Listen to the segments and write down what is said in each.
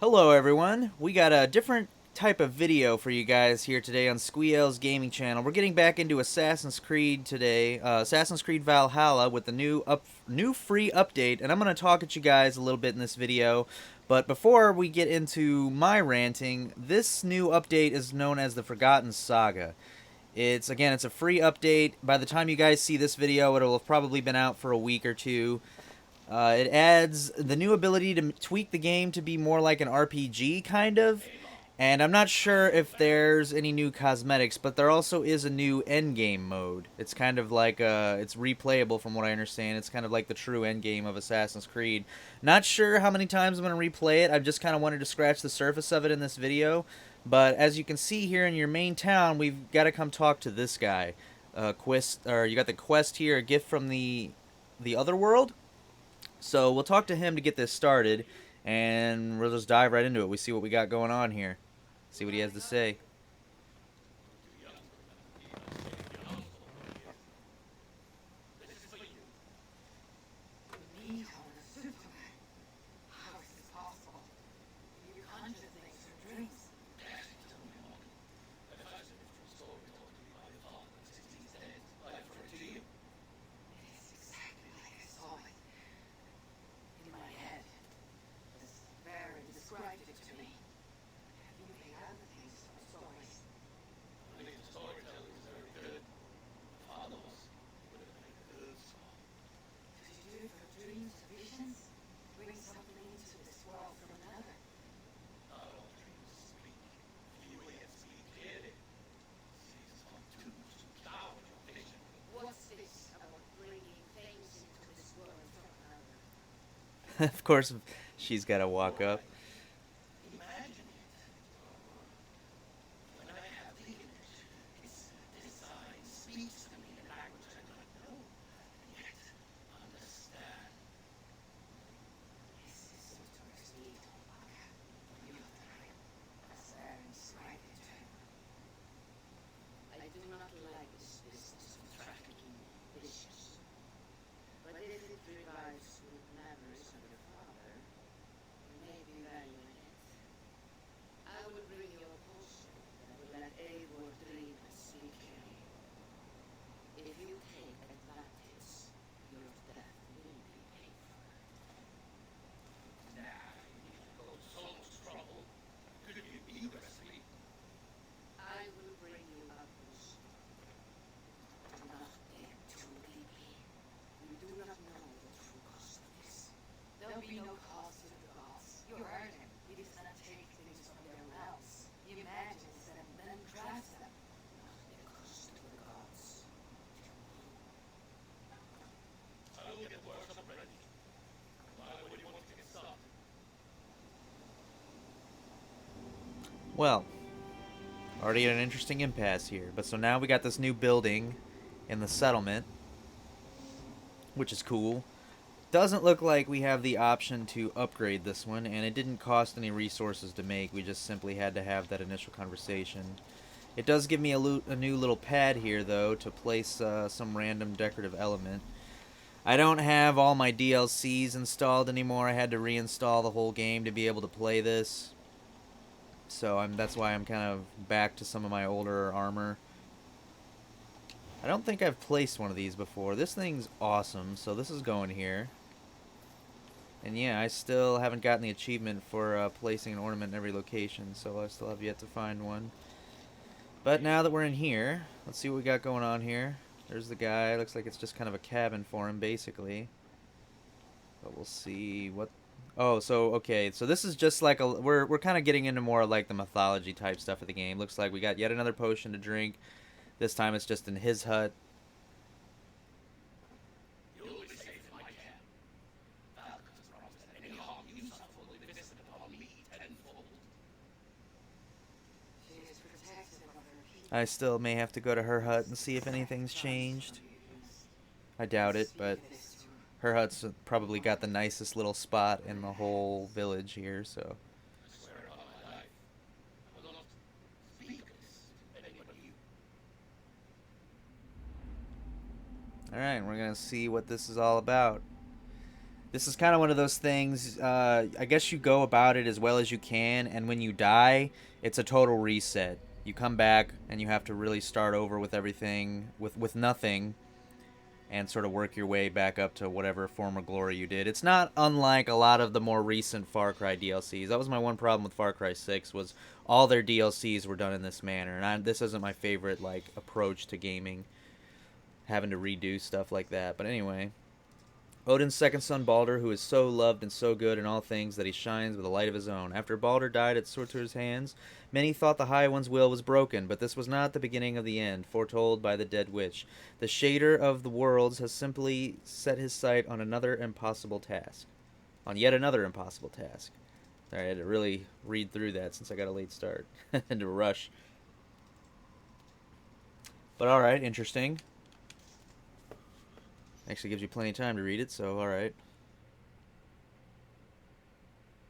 Hello everyone, we got a different type of video for you guys here today on Squee-El's gaming channel. We're getting back into Assassin's Creed today, Assassin's Creed Valhalla with the new free update, and I'm going to talk at you guys a little bit in this video. But before we get into my ranting, this new update is known as the Forgotten Saga. It's a free update. By the time you guys see this video, it'll have probably been out for a week or two. It adds the new ability to tweak the game to be more like an RPG, kind of. And I'm not sure if there's any new cosmetics, but there also is a new endgame mode. It's kind of like, it's replayable from what I understand. It's kind of like the true endgame of Assassin's Creed. Not sure how many times I'm going to replay it. I've just kind of wanted to scratch the surface of it in this video. But as you can see here in your main town, we've got to come talk to this guy. You got the quest here, a gift from the other world. So we'll talk to him to get this started, and we'll just dive right into it. We see what we got going on here. See what he has to say. Of course, she's got to walk up. Well, already at an interesting impasse here. But so now we got this new building in the settlement, which is cool. Doesn't look like we have the option to upgrade this one, and it didn't cost any resources to make. We just simply had to have that initial conversation. It does give me a new little pad here, though, to place some random decorative element. I don't have all my DLCs installed anymore. I had to reinstall the whole game to be able to play this. So that's why I'm kind of back to some of my older armor. I don't think I've placed one of these before. This thing's awesome, so this is going here. And yeah, I still haven't gotten the achievement for placing an ornament in every location, so I still have yet to find one. But now that we're in here, let's see what we got going on here. There's the guy. Looks like it's just kind of a cabin for him, basically. But we'll see what... Oh, so, okay. So this is just like a... We're kind of getting into more like the mythology type stuff of the game. Looks like we got yet another potion to drink. This time it's just in his hut. I still may have to go to her hut and see if anything's changed. I doubt it, but her hut's probably got the nicest little spot in the whole village here, so... Alright, we're gonna see what this is all about. This is kind of one of those things. I guess you go about it as well as you can, and when you die, it's a total reset. You come back and you have to really start over with everything, with nothing, and sort of work your way back up to whatever former glory you did. It's not unlike a lot of the more recent Far Cry DLCs. That was my one problem with Far Cry 6 was all their DLCs were done in this manner, and this isn't my favorite like approach to gaming, having to redo stuff like that. But anyway, Odin's second son Balder, who is so loved and so good in all things that he shines with a light of his own. After Balder died at Surtur's hands, many thought the High One's will was broken, but this was not the beginning of the end, foretold by the dead witch. The Shader of the Worlds has simply set his sight on another impossible task. On yet another impossible task. I had to really read through that since I got a late start. And to rush. But alright, interesting. Actually gives you plenty of time to read it, so alright.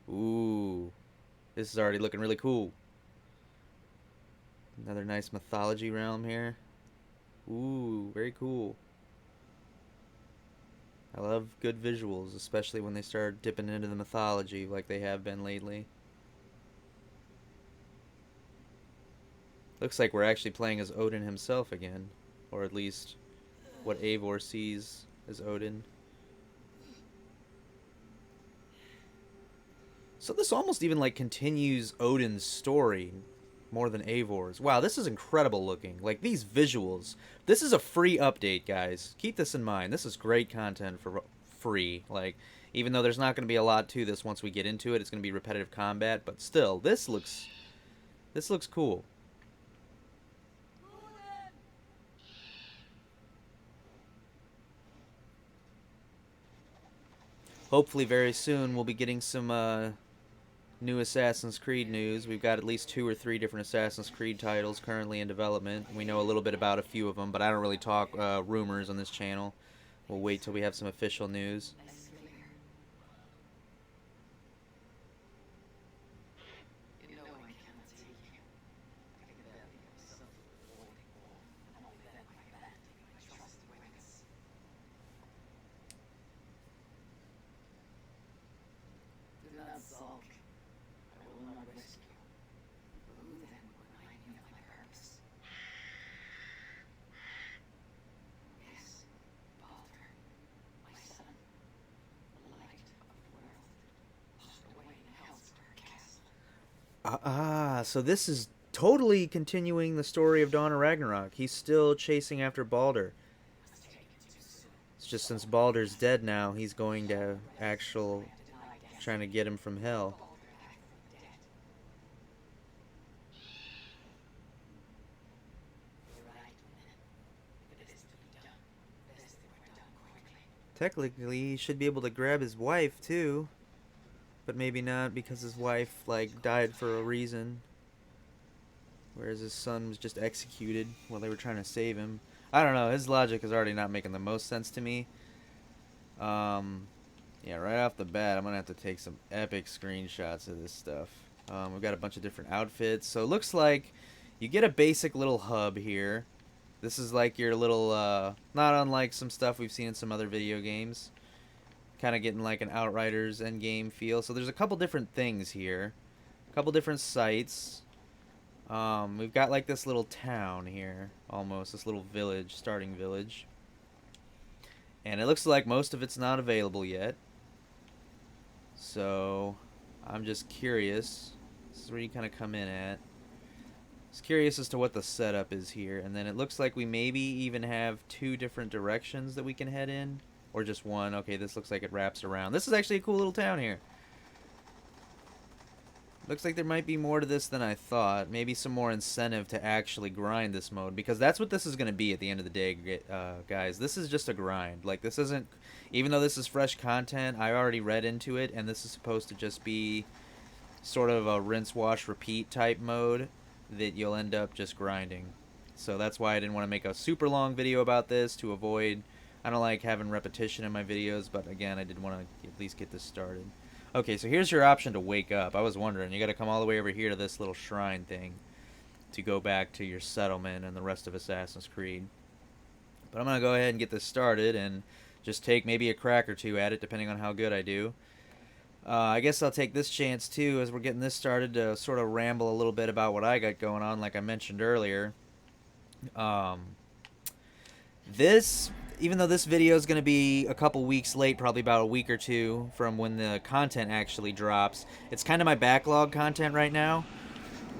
Ooh. This is already looking really cool. Another nice mythology realm here. Ooh, very cool. I love good visuals, especially when they start dipping into the mythology like they have been lately. Looks like we're actually playing as Odin himself again. Or at least what Eivor sees as Odin. So this almost even like continues Odin's story more than Eivor's. Wow, this is incredible looking. Like these visuals. This is a free update, guys. Keep this in mind. This is great content for free. Like even though there's not going to be a lot to this once we get into it, it's going to be repetitive combat, but still this looks cool. Hopefully very soon we'll be getting some new Assassin's Creed news. We've got at least 2 or 3 different Assassin's Creed titles currently in development. We know a little bit about a few of them, but I don't really talk rumors on this channel. We'll wait till we have some official news. So this is totally continuing the story of Dawn of Ragnarok. He's still chasing after Balder. It's just since Balder's dead now, he's going to trying to get him from hell. Technically, he should be able to grab his wife too, but maybe not because his wife like died for a reason. Whereas his son was just executed while they were trying to save him. I don't know. His logic is already not making the most sense to me. Yeah, right off the bat, I'm going to have to take some epic screenshots of this stuff. We've got a bunch of different outfits. So it looks like you get a basic little hub here. This is like your little, not unlike some stuff we've seen in some other video games. Kind of getting like an Outriders endgame feel. So there's a couple different things here. A couple different sites. We've got like this little town here, almost, this little village, starting village. And it looks like most of it's not available yet. So, I'm just curious. This is where you kind of come in at. Just curious as to what the setup is here. And then it looks like we maybe even have 2 different directions that we can head in. Or just one. Okay, this looks like it wraps around. This is actually a cool little town here. Looks like there might be more to this than I thought. Maybe some more incentive to actually grind this mode. Because that's what this is going to be at the end of the day, guys. This is just a grind. Like, this isn't... Even though this is fresh content, I already read into it. And this is supposed to just be sort of a rinse, wash, repeat type mode that you'll end up just grinding. So that's why I didn't want to make a super long video about this to avoid... I don't like having repetition in my videos. But again, I did want to at least get this started. Okay, so here's your option to wake up. I was wondering, you gotta come all the way over here to this little shrine thing to go back to your settlement and the rest of Assassin's Creed. But I'm gonna go ahead and get this started, and Just take maybe a crack or two at it, depending on how good I do. I guess I'll take this chance, too, as we're getting this started, to sort of ramble a little bit about what I got going on, like I mentioned earlier. Um, this, even though this video is going to be a couple weeks late, probably about a week or two from when the content actually drops, it's kind of my backlog content right now.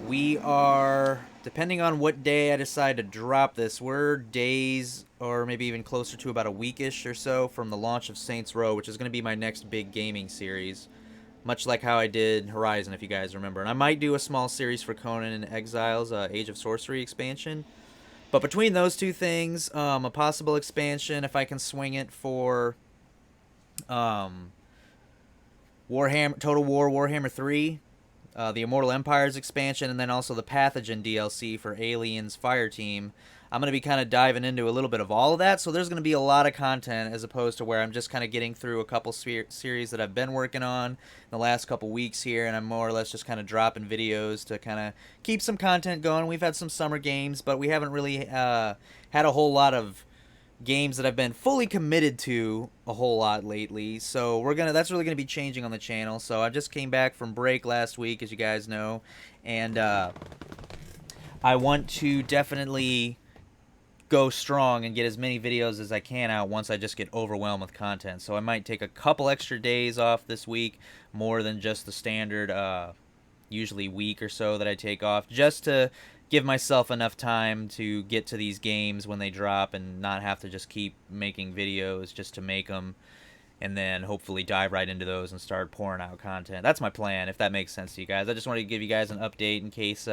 We are, depending on what day I decide to drop this, we're days or maybe even closer to about a weekish or so from the launch of Saints Row, which is going to be my next big gaming series. Much like how I did Horizon, if you guys remember. And I might do a small series for Conan and Exiles, Age of Sorcery expansion. But between those two things, a possible expansion, if I can swing it for um, Warhammer, Total War Warhammer 3, the Immortal Empires expansion, and then also the Pathogen DLC for Aliens Fireteam. I'm going to be kind of diving into a little bit of all of that, so there's going to be a lot of content as opposed to where I'm just kind of getting through a couple series that I've been working on in the last couple weeks here, and I'm more or less just kind of dropping videos to kind of keep some content going. We've had some summer games, but we haven't really had a whole lot of games that I've been fully committed to a whole lot lately. So that's really gonna be changing on the channel. So I just came back from break last week, as you guys know, and I want to definitely go strong and get as many videos as I can out once I just get overwhelmed with content. So I might take a couple extra days off this week, more than just the standard usually week or so that I take off, just to give myself enough time to get to these games when they drop and not have to just keep making videos just to make them, and then hopefully dive right into those and start pouring out content. That's my plan, if that makes sense to you guys. I just wanted to give you guys an update in case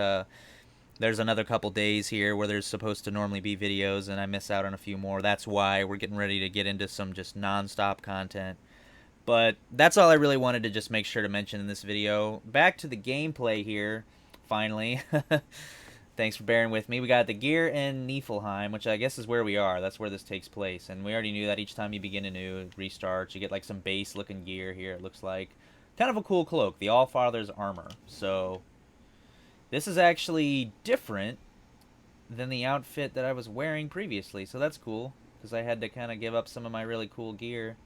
there's another couple days here where there's supposed to normally be videos and I miss out on a few more. That's why we're getting ready to get into some just non-stop content. But that's all I really wanted to just make sure to mention in this video. Back to the gameplay here, finally. Thanks for bearing with me. We got the gear in Niflheim, which I guess is where we are. That's where this takes place. And we already knew that each time you begin anew, it restarts. You get like some base-looking gear here, it looks like. Kind of a cool cloak, the Allfather's armor. So this is actually different than the outfit that I was wearing previously. So that's cool, because I had to kind of give up some of my really cool gear.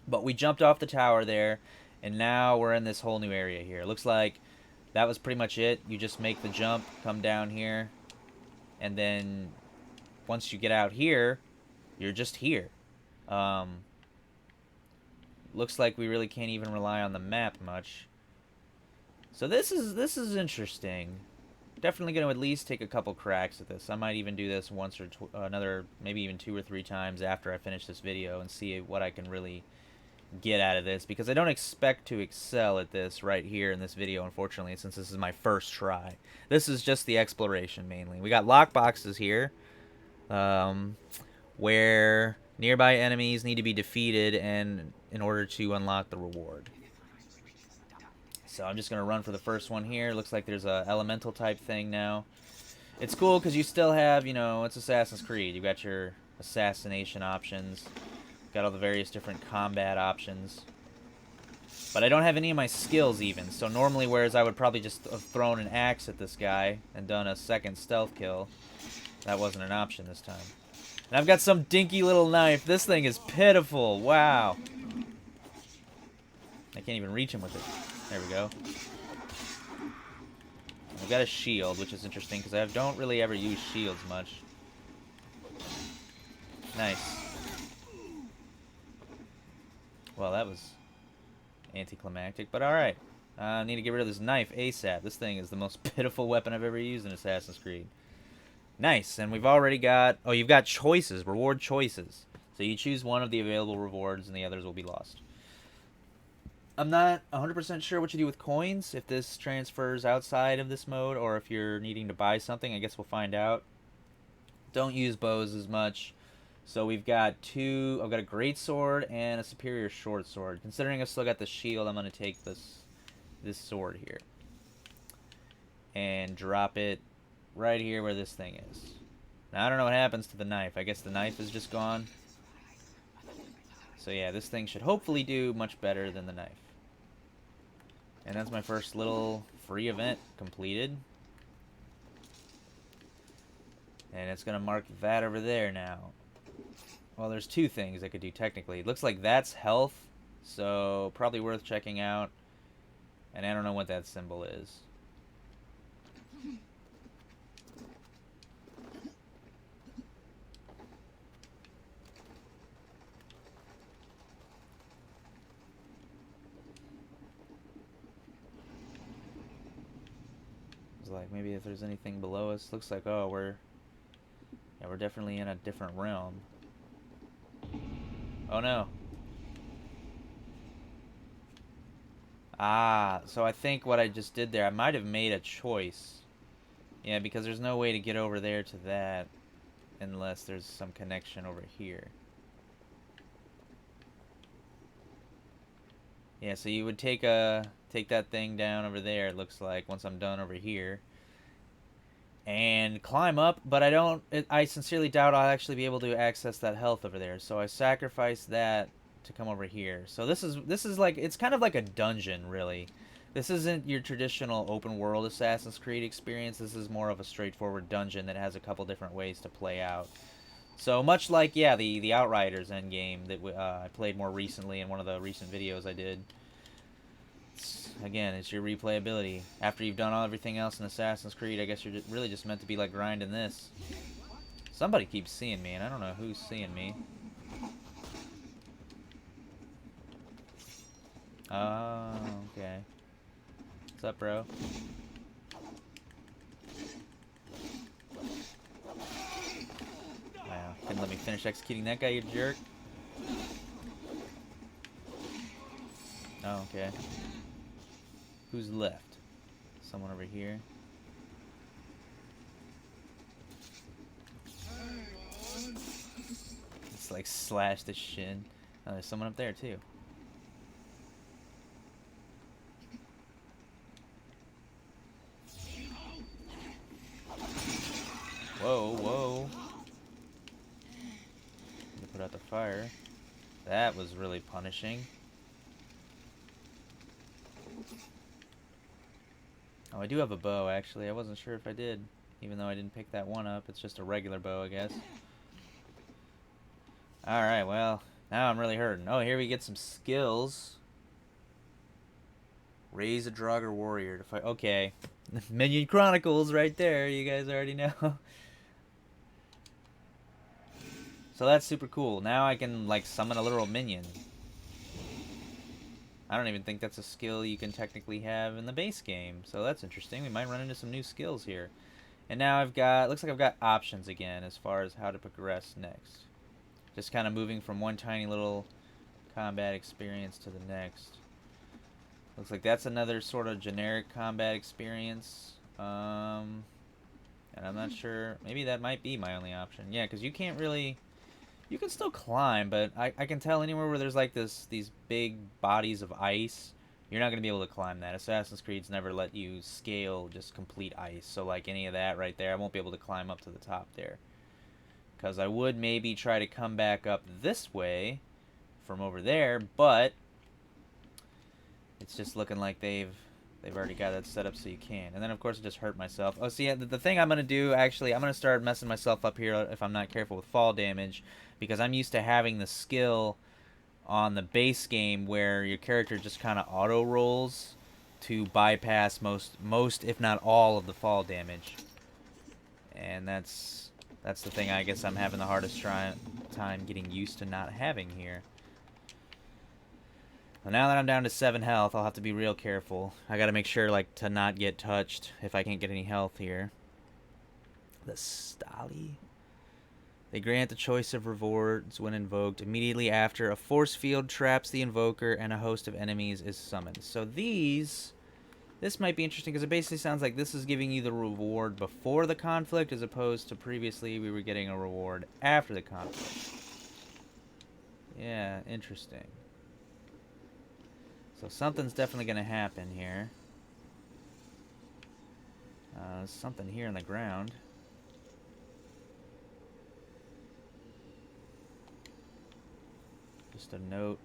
But we jumped off the tower there, and now we're in this whole new area here. It looks like that was pretty much it. You just make the jump, come down here, and then once you get out here, you're just here. Looks like we really can't even rely on the map much. So this is interesting. Definitely going to at least take a couple cracks at this. I might even do this once or another, maybe even 2 or 3 times after I finish this video and see what I can really get out of this, because I don't expect to excel at this right here in this video, unfortunately, since this is my first try. This is just the exploration mainly. We got lockboxes here, where nearby enemies need to be defeated and in order to unlock the reward. So I'm just gonna run for the first one here. Looks like there's a elemental type thing now. It's cool because you still have, you know, it's Assassin's Creed. You got your assassination options. Got all the various different combat options. But I don't have any of my skills even. So normally, whereas I would probably just have thrown an axe at this guy and done a second stealth kill, that wasn't an option this time. And I've got some dinky little knife. This thing is pitiful. Wow. I can't even reach him with it. There we go. I've got a shield, which is interesting because I don't really ever use shields much. Nice. Well, that was anticlimactic, but alright. I need to get rid of this knife ASAP. This thing is the most pitiful weapon I've ever used in Assassin's Creed. Nice, and we've already got... Oh, you've got choices, reward choices. So you choose one of the available rewards and the others will be lost. I'm not 100% sure what you do with coins, if this transfers outside of this mode, or if you're needing to buy something. I guess we'll find out. Don't use bows as much. So we've got I've got a great sword and a superior short sword. Considering I've still got the shield, I'm going to take this sword here. And drop it right here where this thing is. Now, I don't know what happens to the knife. I guess the knife is just gone. So yeah, this thing should hopefully do much better than the knife. And that's my first little free event completed. And it's going to mark that over there now. Well, there's two things I could do technically. It looks like that's health, so probably worth checking out. And I don't know what that symbol is. It's like maybe if there's anything below us. Looks like, oh, we're definitely in a different realm. Oh no. Ah, so I think what I just did there, I might have made a choice. Yeah, because there's no way to get over there to that unless there's some connection over here. Yeah, so you would take that thing down over there, it looks like, once I'm done over here. And climb up, but I sincerely doubt I'll actually be able to access that health over there. So I sacrificed that to come over here. So this is like, it's kind of like a dungeon, really. This isn't your traditional open world Assassin's Creed experience. This is more of a straightforward dungeon that has a couple different ways to play out. So much like, yeah, the Outriders endgame that I played more recently in one of the recent videos I did. Again, it's your replayability. After you've done everything else in Assassin's Creed, I guess you're really just meant to be like grinding this. Somebody keeps seeing me, and I don't know who's seeing me. Oh, okay. What's up, bro? Wow, couldn't let me finish executing that guy, you jerk. Oh, okay. Who's left? Someone over here. It's like slash the shin. Oh, there's someone up there too. Whoa, whoa. Let me put out the fire. That was really punishing. Oh, I do have a bow, actually. I wasn't sure if I did, even though I didn't pick that one up. It's just a regular bow, I guess. Alright, well, now I'm really hurting. Oh, here we get some skills. Raise a Draugr warrior to fight. Okay. Minion Chronicles right there. You guys already know. So that's super cool. Now I can, like, summon a literal minion. I don't even think that's a skill you can technically have in the base game. So that's interesting. We might run into some new skills here. And now I've got, looks like I've got options again as far as how to progress next. Just kind of moving from one tiny little combat experience to the next. Looks like that's another sort of generic combat experience. And I'm not sure. Maybe that might be my only option. Yeah, because you can't really... You can still climb, but I can tell anywhere where there's like these big bodies of ice, you're not going to be able to climb that. Assassin's Creed's never let you scale just complete ice. So like any of that right there, I won't be able to climb up to the top there. Because I would maybe try to come back up this way from over there, but it's just looking like they've already got that set up so you can. And then of course I just hurt myself. Oh, see, the thing I'm going to do, actually, I'm going to start messing myself up here if I'm not careful with fall damage. Because I'm used to having the skill on the base game where your character just kind of auto rolls to bypass most if not all of the fall damage. And that's the thing I guess I'm having the hardest time getting used to not having here. Well, now that I'm down to 7 health, I'll have to be real careful. I gotta make sure like to not get touched if I can't get any health here. The Stali. They grant the choice of rewards when invoked. Immediately after, a force field traps the invoker and a host of enemies is summoned. So this might be interesting because it basically sounds like this is giving you the reward before the conflict as opposed to previously we were getting a reward after the conflict. Yeah, interesting. So something's definitely going to happen here. There's something here in the ground. Just a note.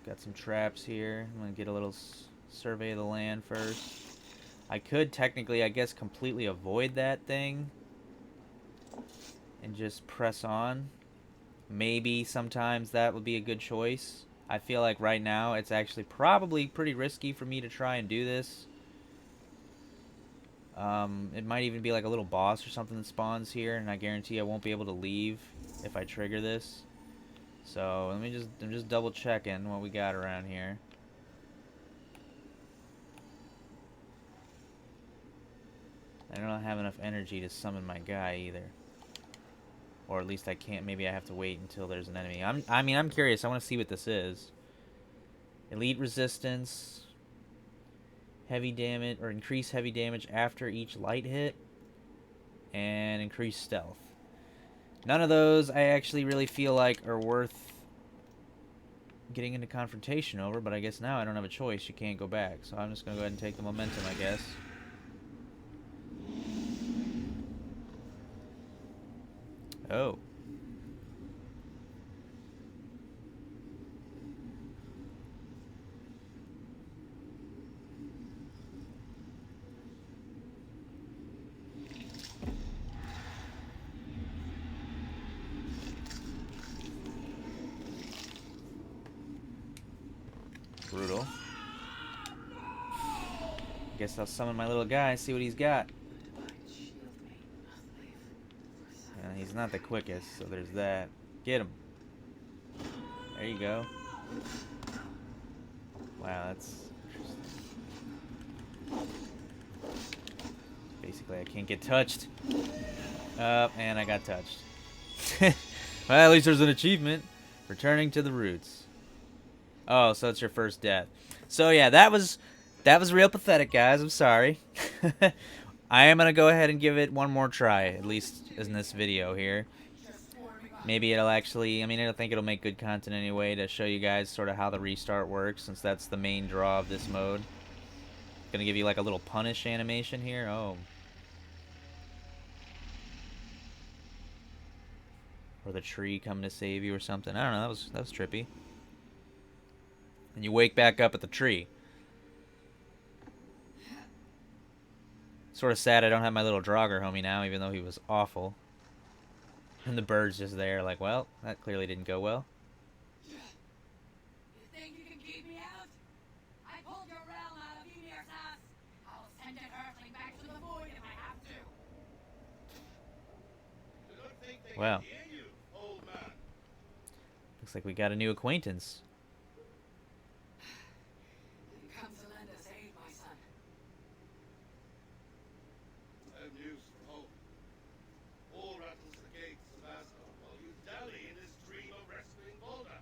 Got some traps here. I'm going to get a little survey of the land first. I could technically, I guess, completely avoid that thing and just press on. maybe sometimes that would be a good choice. I feel like right now it's actually probably pretty risky for me to try and do this. It might even be like a little boss or something that spawns here, and I guarantee I won't be able to leave if I trigger this. So I'm just double checking what we got around here. I don't have enough energy to summon my guy either. Or at least I can't. Maybe I have to wait until there's an enemy. I'm curious. I want to see what this is. Elite resistance. Heavy damage, or increase heavy damage after each light hit. And increase stealth. None of those I actually really feel like are worth getting into confrontation over. But I guess now I don't have a choice. You can't go back. So I'm just going to go ahead and take the momentum, I guess. Oh. Brutal. Guess I'll summon my little guy, see what he's got. He's not the quickest, so there's that. Get him. There you go. Wow, that's interesting. Basically, I can't get touched. And I got touched. Well, at least there's an achievement. Returning to the roots. Oh, so it's your first death. So yeah, that was real pathetic, guys. I'm sorry. I am gonna go ahead and give it one more try, at least in this video here. Maybe it'll actually, I think it'll make good content anyway to show you guys sort of how the restart works, since that's the main draw of this mode. Gonna give you like a little punish animation here. Oh. Or the tree coming to save you or something. I don't know, that was trippy. And you wake back up at the tree. Sort of sad I don't have my little Draugr homie now, even though he was awful. And the bird's just there, like, well, that clearly didn't go well. You think you can keep me out? I pulled your realm out of Ymir's ass. I'll send it hurtling back to the void if I have to. You don't think they Wow. can hear you, old man? Looks like we got a new acquaintance. Then come to lend us aid, my son. I have news from home. War rattles the gates of Asgard while you dally in this dream of rescuing Baldur.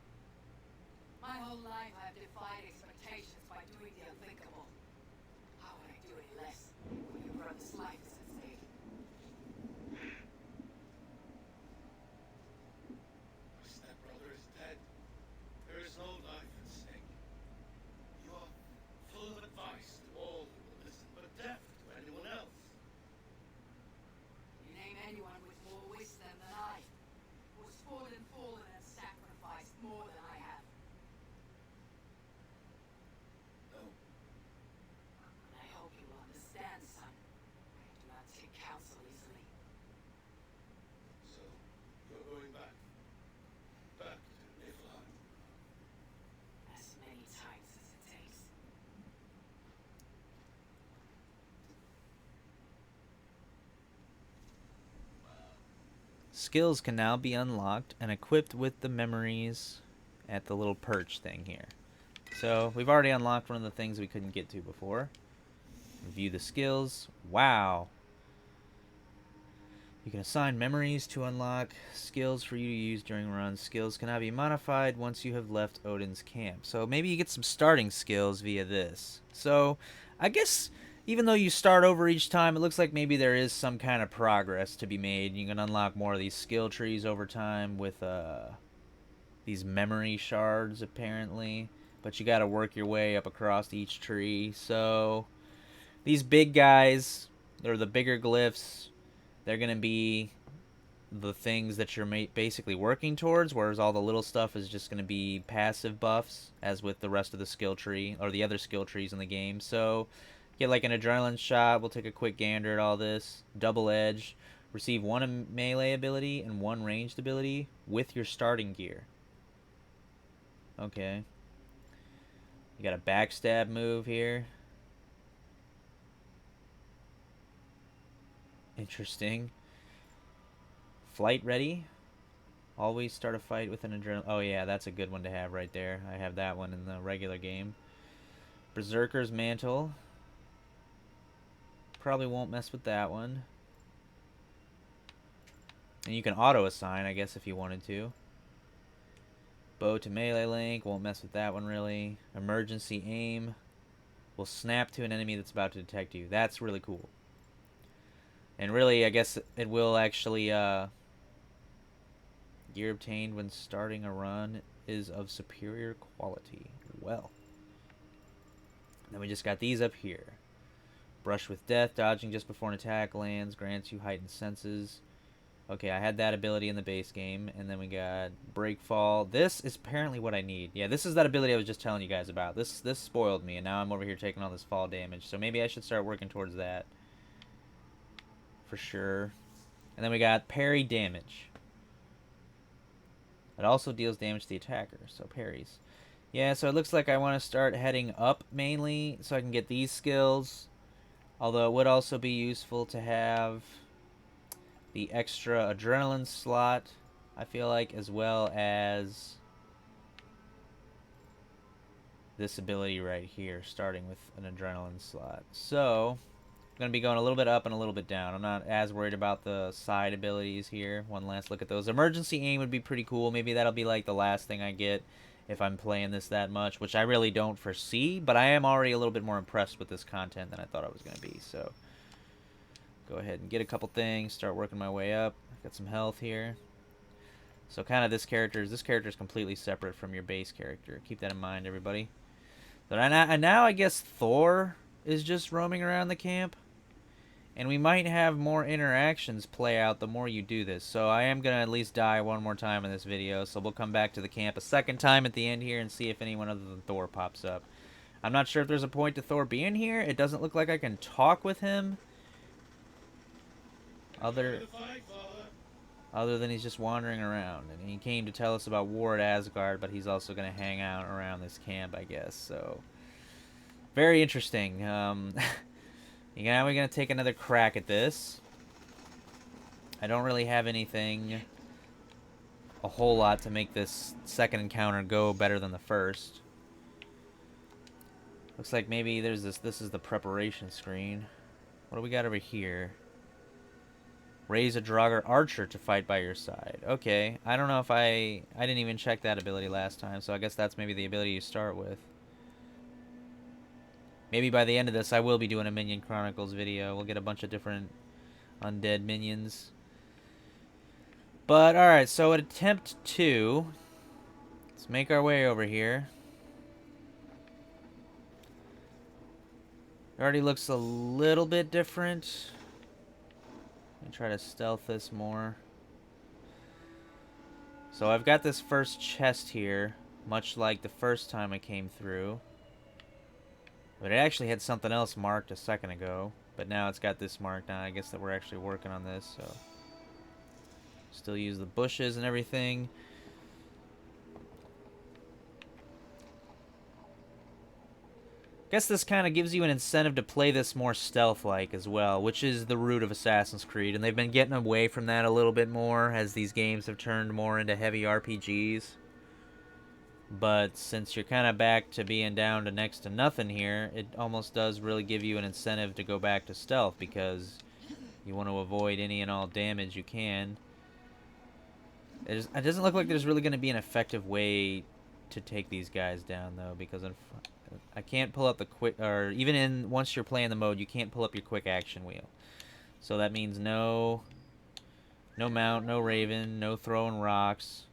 My whole life I've defied expectations by doing the unthinkable. How would I do any less when your brother's life is at stake? My stepbrother is dead. There is no life at stake. You are full of advice to all who will listen, but deaf to anyone else. You name anyone with more wisdom than I, who's fought and fallen and sacrificed more than I have. No, And I hope you will understand, son. I do not take counsel easily. so you're going back. Back to Niflheim. As many times as it takes. Skills can now be unlocked and equipped with the memories at the little perch thing here. So we've already unlocked one of the things we couldn't get to before. View the skills. Wow. You can assign memories to unlock skills for you to use during runs. Skills cannot be modified once you have left Odin's camp. So maybe you get some starting skills via this. So I guess even though you start over each time, it looks like maybe there is some kind of progress to be made. You can unlock more of these skill trees over time with these memory shards, apparently. But you got to work your way up across each tree. So these big guys, or the bigger glyphs, they're going to be the things that you're basically working towards, whereas all the little stuff is just going to be passive buffs, as with the rest of the skill tree, or the other skill trees in the game. So get like an adrenaline shot. We'll take a quick gander at all this. Double edge. Receive one melee ability and one ranged ability with your starting gear. Okay. You got a backstab move here. Interesting. Flight ready. Always start a fight with an adrenaline. Oh yeah, that's a good one to have right there. I have that one in the regular game. Berserker's Mantle. Probably won't mess with that one. And you can auto-assign, I guess, if you wanted to. Bow to melee link. Won't mess with that one, really. Emergency aim. Will snap to an enemy that's about to detect you. That's really cool. And really, I guess it will actually... gear obtained when starting a run is of superior quality. Well. Then we just got these up here. Brush with Death. Dodging just before an attack lands. Grants you heightened senses. Okay, I had that ability in the base game. And then we got Breakfall. This is apparently what I need. Yeah, this is that ability I was just telling you guys about. This spoiled me, and now I'm over here taking all this fall damage. So maybe I should start working towards that. For sure. And then we got Parry Damage. It also deals damage to the attacker, so parries. Yeah, so it looks like I want to start heading up mainly so I can get these skills. Although it would also be useful to have the extra adrenaline slot, I feel like, as well as this ability right here, starting with an adrenaline slot. So, I'm going to be going a little bit up and a little bit down. I'm not as worried about the side abilities here. One last look at those. Emergency aim would be pretty cool. Maybe that'll be like the last thing I get if I'm playing this that much, which I really don't foresee, but I am already a little bit more impressed with this content than I thought I was going to be. So, go ahead and get a couple things, start working my way up. Got some health here. So kind of this character is completely separate from your base character. Keep that in mind, everybody. But now I guess Thor is just roaming around the camp. And we might have more interactions play out the more you do this. So I am going to at least die one more time in this video. So we'll come back to the camp a second time at the end here and see if anyone other than Thor pops up. I'm not sure if there's a point to Thor being here. It doesn't look like I can talk with him. Other than he's just wandering around. And he came to tell us about war at Asgard, but he's also going to hang out around this camp, I guess. So, very interesting. Now we're going to take another crack at this. I don't really have anything a whole lot to make this second encounter go better than the first. Looks like maybe there's this is the preparation screen. What do we got over here? Raise a Draugr Archer to fight by your side. Okay, I don't know if I didn't even check that ability last time, so I guess that's maybe the ability you start with. Maybe by the end of this, I will be doing a Minion Chronicles video. We'll get a bunch of different undead minions. But, alright, so at attempt 2, let's make our way over here. It already looks a little bit different. Let me try to stealth this more. So I've got this first chest here, much like the first time I came through. But it actually had something else marked a second ago. But now it's got this marked now. I guess that we're actually working on this, so. Still use the bushes and everything. Guess this kind of gives you an incentive to play this more stealth-like as well, which is the root of Assassin's Creed. And they've been getting away from that a little bit more as these games have turned more into heavy RPGs. But since you're kind of back to being down to next to nothing here, it almost does really give you an incentive to go back to stealth because you want to avoid any and all damage you can. It doesn't look like there's really going to be an effective way to take these guys down, though, because I can't pull up the quick, or even once you're playing the mode, you can't pull up your quick action wheel. So that means no mount, no raven, no throwing rocks.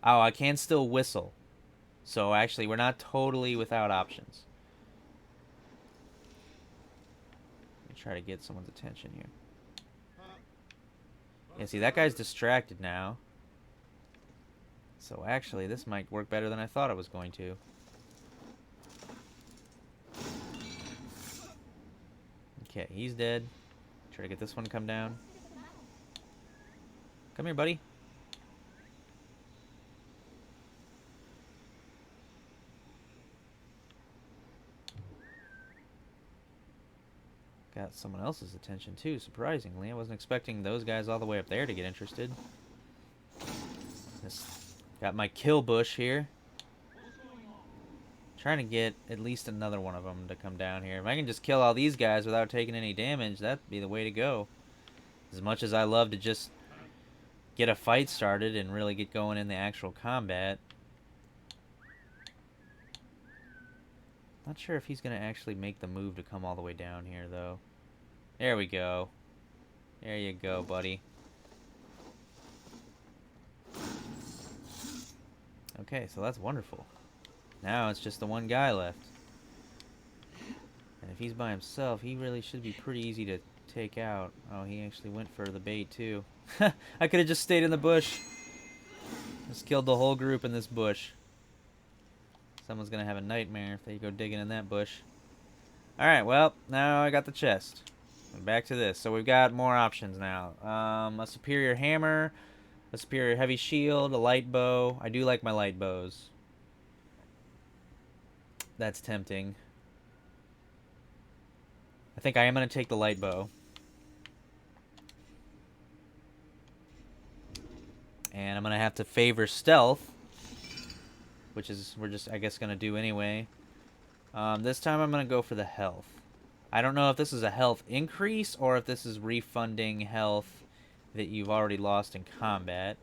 Oh, I can still whistle. So actually, we're not totally without options. Let me try to get someone's attention here. Yeah, see, that guy's distracted now. So actually, this might work better than I thought it was going to. Okay, he's dead. Try to get this one to come down. Come here, buddy. Got someone else's attention too, surprisingly. I wasn't expecting those guys all the way up there to get interested. Just got my kill bush here. Trying to get at least another one of them to come down here. If I can just kill all these guys without taking any damage, that'd be the way to go. As much as I love to just get a fight started and really get going in the actual combat. Not sure if he's going to actually make the move to come all the way down here, though. There we go. There you go, buddy. Okay, so that's wonderful. Now it's just the one guy left. And if he's by himself, he really should be pretty easy to take out. Oh, he actually went for the bait, too. I could have just stayed in the bush. Just killed the whole group in this bush. Someone's going to have a nightmare if they go digging in that bush. Alright, well, now I got the chest. Back to this. So we've got more options now. A superior hammer, a superior heavy shield, a light bow. I do like my light bows. That's tempting. I think I am going to take the light bow. And I'm going to have to favor stealth, which is we're just, I guess, going to do anyway. This time I'm going to go for the health. I don't know if this is a health increase or if this is refunding health that you've already lost in combat.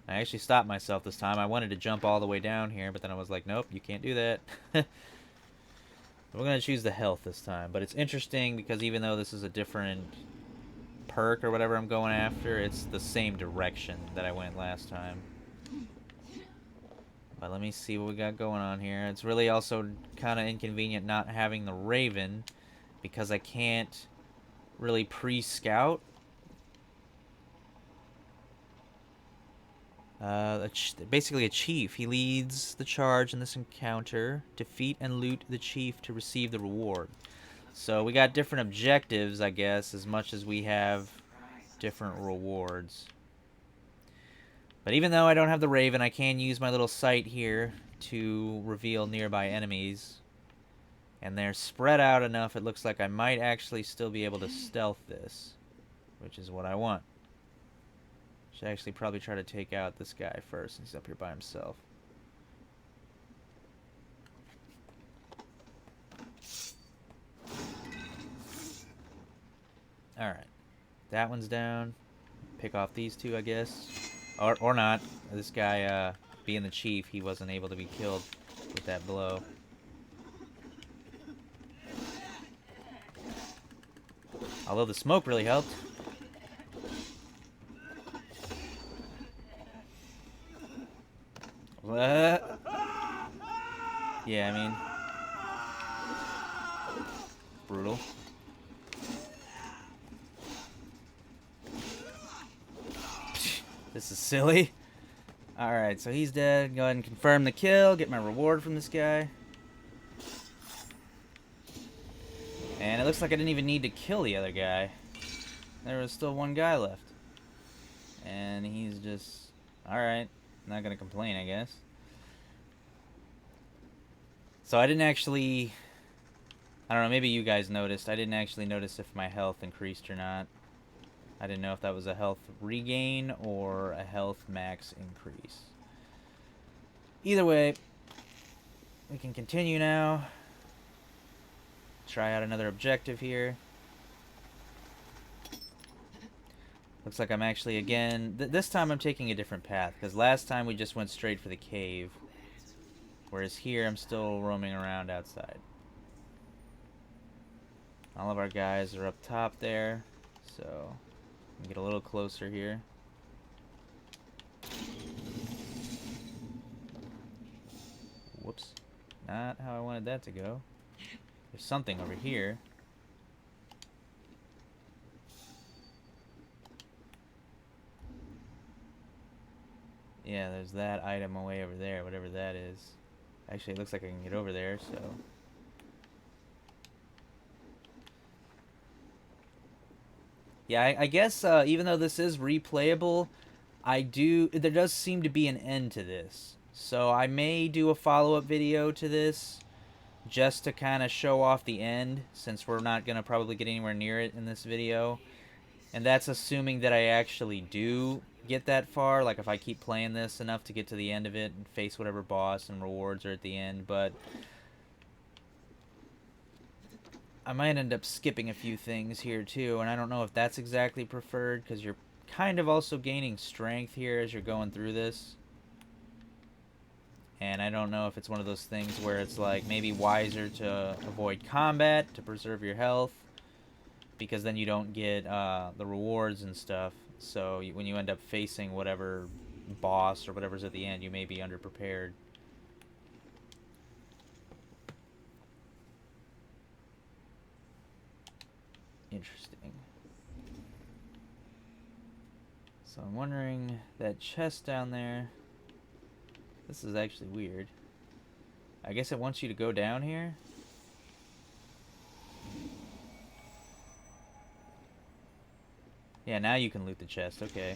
I actually stopped myself this time. I wanted to jump all the way down here, but then I was like, nope, you can't do that. We're going to choose the health this time. But it's interesting because even though this is a different perk or whatever I'm going after, it's the same direction that I went last time. But let me see what we got going on here. It's really also kind of inconvenient not having the Raven because I can't really pre-scout. Basically a chief. He leads the charge in this encounter. Defeat and loot the chief to receive the reward. So we got different objectives, I guess, as much as we have different rewards. But even though I don't have the Raven, I can use my little sight here to reveal nearby enemies. And they're spread out enough, it looks like I might actually still be able to stealth this, which is what I want. Should actually probably try to take out this guy first since he's up here by himself. Alright. That one's down. Pick off these two, I guess. Or not. This guy, being the chief, he wasn't able to be killed with that blow. Although the smoke really helped. What? Yeah, I mean... brutal. This is silly. Alright, so he's dead. Go ahead and confirm the kill. Get my reward from this guy. And it looks like I didn't even need to kill the other guy. There was still one guy left. And he's just... alright. Not gonna complain, I guess. So I didn't actually... I don't know, maybe you guys noticed. I didn't actually notice if my health increased or not. I didn't know if that was a health regain or a health max increase. Either way, we can continue now. Try out another objective here. Looks like I'm actually, again... this time I'm taking a different path, because last time we just went straight for the cave. Whereas here, I'm still roaming around outside. All of our guys are up top there, so... get a little closer here. Whoops. Not how I wanted that to go. There's something over here. Yeah, there's that item way over there, whatever that is. Actually, it looks like I can get over there, so... Yeah, I guess even though this is replayable, there does seem to be an end to this. So I may do a follow-up video to this just to kind of show off the end, since we're not going to probably get anywhere near it in this video. And that's assuming that I actually do get that far, like if I keep playing this enough to get to the end of it and face whatever boss and rewards are at the end. But I might end up skipping a few things here too, and I don't know if that's exactly preferred, because you're kind of also gaining strength here as you're going through this. And I don't know if it's one of those things where it's like maybe wiser to avoid combat to preserve your health, because then you don't get the rewards and stuff. So when you end up facing whatever boss or whatever's at the end, you may be underprepared. Interesting. So I'm wondering, that chest down there, this is actually weird. I guess it wants you to go down here? Yeah, now you can loot the chest, okay.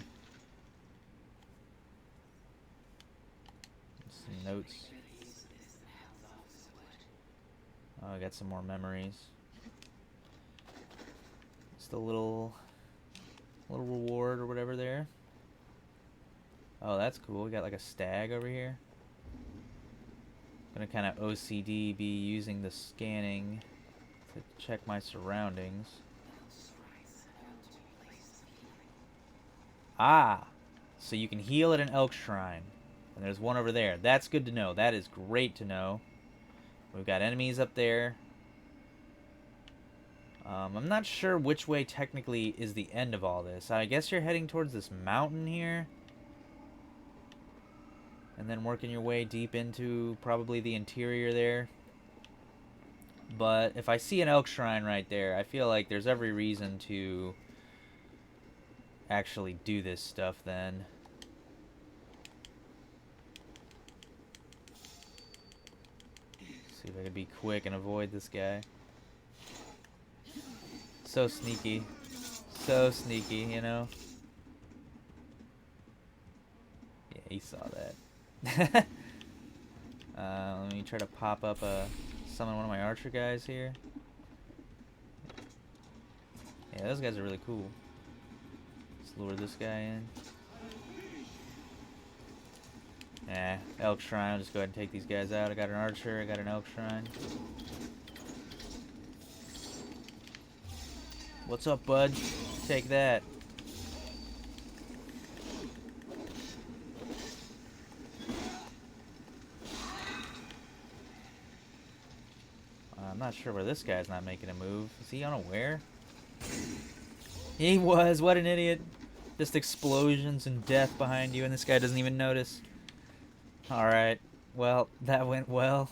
Some notes. Oh, I got some more memories. Just a little reward or whatever there. Oh, that's cool. We got like a stag over here. Gonna kind of OCD be using the scanning to check my surroundings. Ah, so you can heal at an elk shrine. And there's one over there. That's good to know. That is great to know. We've got enemies up there. I'm not sure which way technically is the end of all this. I guess you're heading towards this mountain here. And then working your way deep into probably the interior there. But if I see an elk shrine right there, I feel like there's every reason to actually do this stuff then. See if I can be quick and avoid this guy. So sneaky. So sneaky, you know? Yeah, he saw that. Let me try to pop up summon one of my archer guys here. Yeah, those guys are really cool. Let's lure this guy in. Nah, elk shrine. I'll just go ahead and take these guys out. I got an archer, I got an elk shrine. What's up, bud? Take that. I'm not sure where this guy's not making a move. Is he unaware? He was. What an idiot. Just explosions and death behind you, and this guy doesn't even notice. Alright. Well, that went well.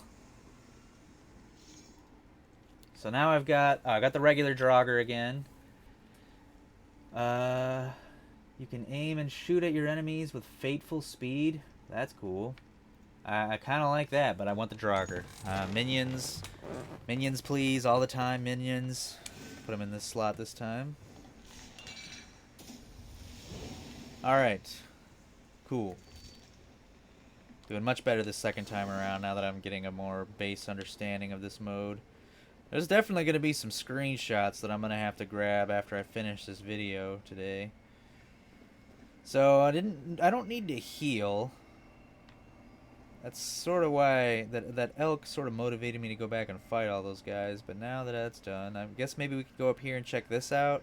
So now I got the regular Draugr again. You can aim and shoot at your enemies with fateful speed. That's cool. I kind of like that, but I want the Draugr. Minions. Minions, please. All the time, minions. Put them in this slot this time. Alright. Cool. Doing much better this second time around now that I'm getting a more base understanding of this mode. There's definitely going to be some screenshots that I'm going to have to grab after I finish this video today. So I don't need to heal. That's sort of why that elk sort of motivated me to go back and fight all those guys. But now that that's done, I guess maybe we could go up here and check this out.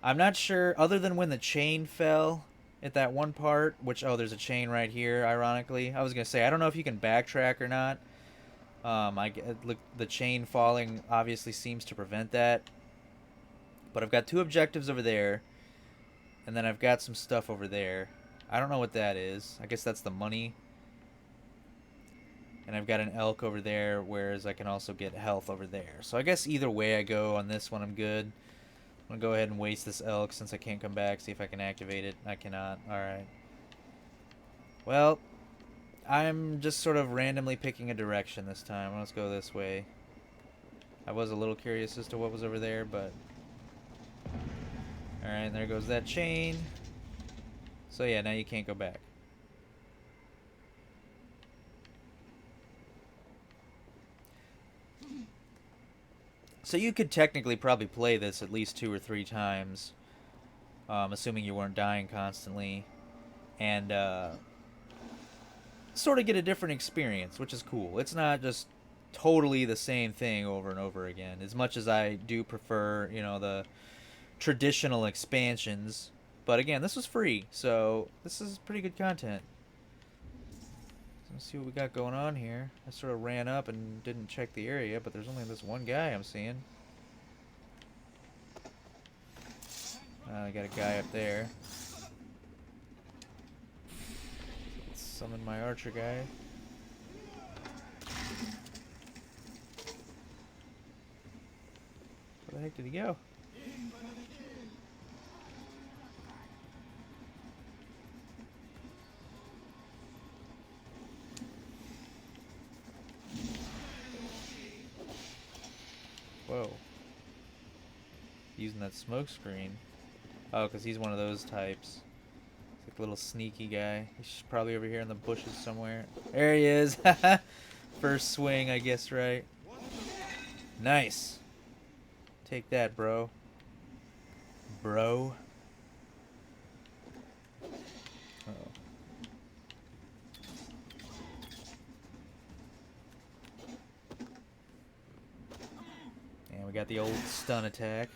I'm not sure, other than when the chain fell at that one part, which, oh, there's a chain right here, ironically. I was going to say, I don't know if you can backtrack or not. Look, the chain falling obviously seems to prevent that. But I've got two objectives over there. And then I've got some stuff over there. I don't know what that is. I guess that's the money. And I've got an elk over there, whereas I can also get health over there. So I guess either way I go on this one, I'm good. I'm going to go ahead and waste this elk since I can't come back, see if I can activate it. I cannot. Alright. Well, I'm just sort of randomly picking a direction this time. Let's go this way. I was a little curious as to what was over there, but Alright, and there goes that chain. So yeah, now you can't go back. So you could technically probably play this at least 2 or 3 times, assuming you weren't dying constantly, and sort of get a different experience, which is cool. It's not just totally the same thing over and over again. As much as I do prefer, you know, the traditional expansions, but again, this was free, so this is pretty good content. So let's see what we got going on here. I sort of ran up and didn't check the area, but there's only this one guy I'm seeing. I got a guy up there. Let's summon my archer guy. Where the heck did he go? Whoa. Using that smoke screen. Oh, because he's one of those types. He's like a little sneaky guy. He's probably over here in the bushes somewhere. There he is. First swing, I guess, right? Nice. Take that, bro. Bro. Uh-oh. And we got the old stun attack.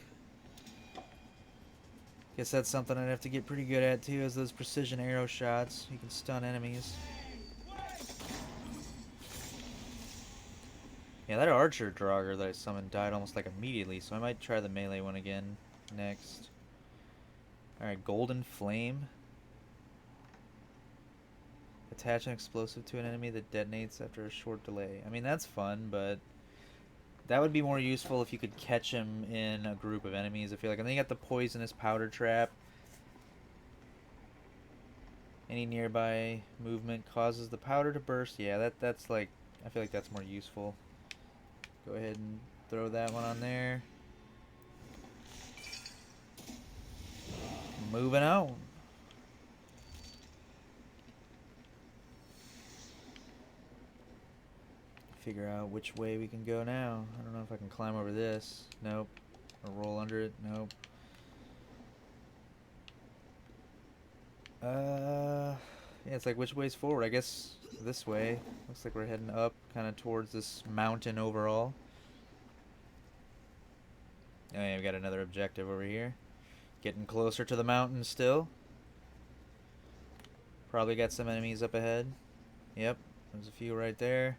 Guess that's something I'd have to get pretty good at too, is those precision arrow shots. You can stun enemies. Yeah, that archer Draugr that I summoned died almost like immediately, so I might try the melee one again next. Alright, Golden Flame. Attach an explosive to an enemy that detonates after a short delay. I mean, that's fun, but that would be more useful if you could catch him in a group of enemies, I feel like. And then you got the poisonous powder trap. Any nearby movement causes the powder to burst. Yeah, that's like, I feel like that's more useful. Go ahead and throw that one on there. Moving on. Figure out which way we can go now. I don't know if I can climb over this. Nope. Or roll under it. Nope. Yeah, it's like which way's forward? I guess this way. Looks like we're heading up kind of towards this mountain overall. Oh yeah, we got another objective over here. Getting closer to the mountain still. Probably got some enemies up ahead. Yep, there's a few right there.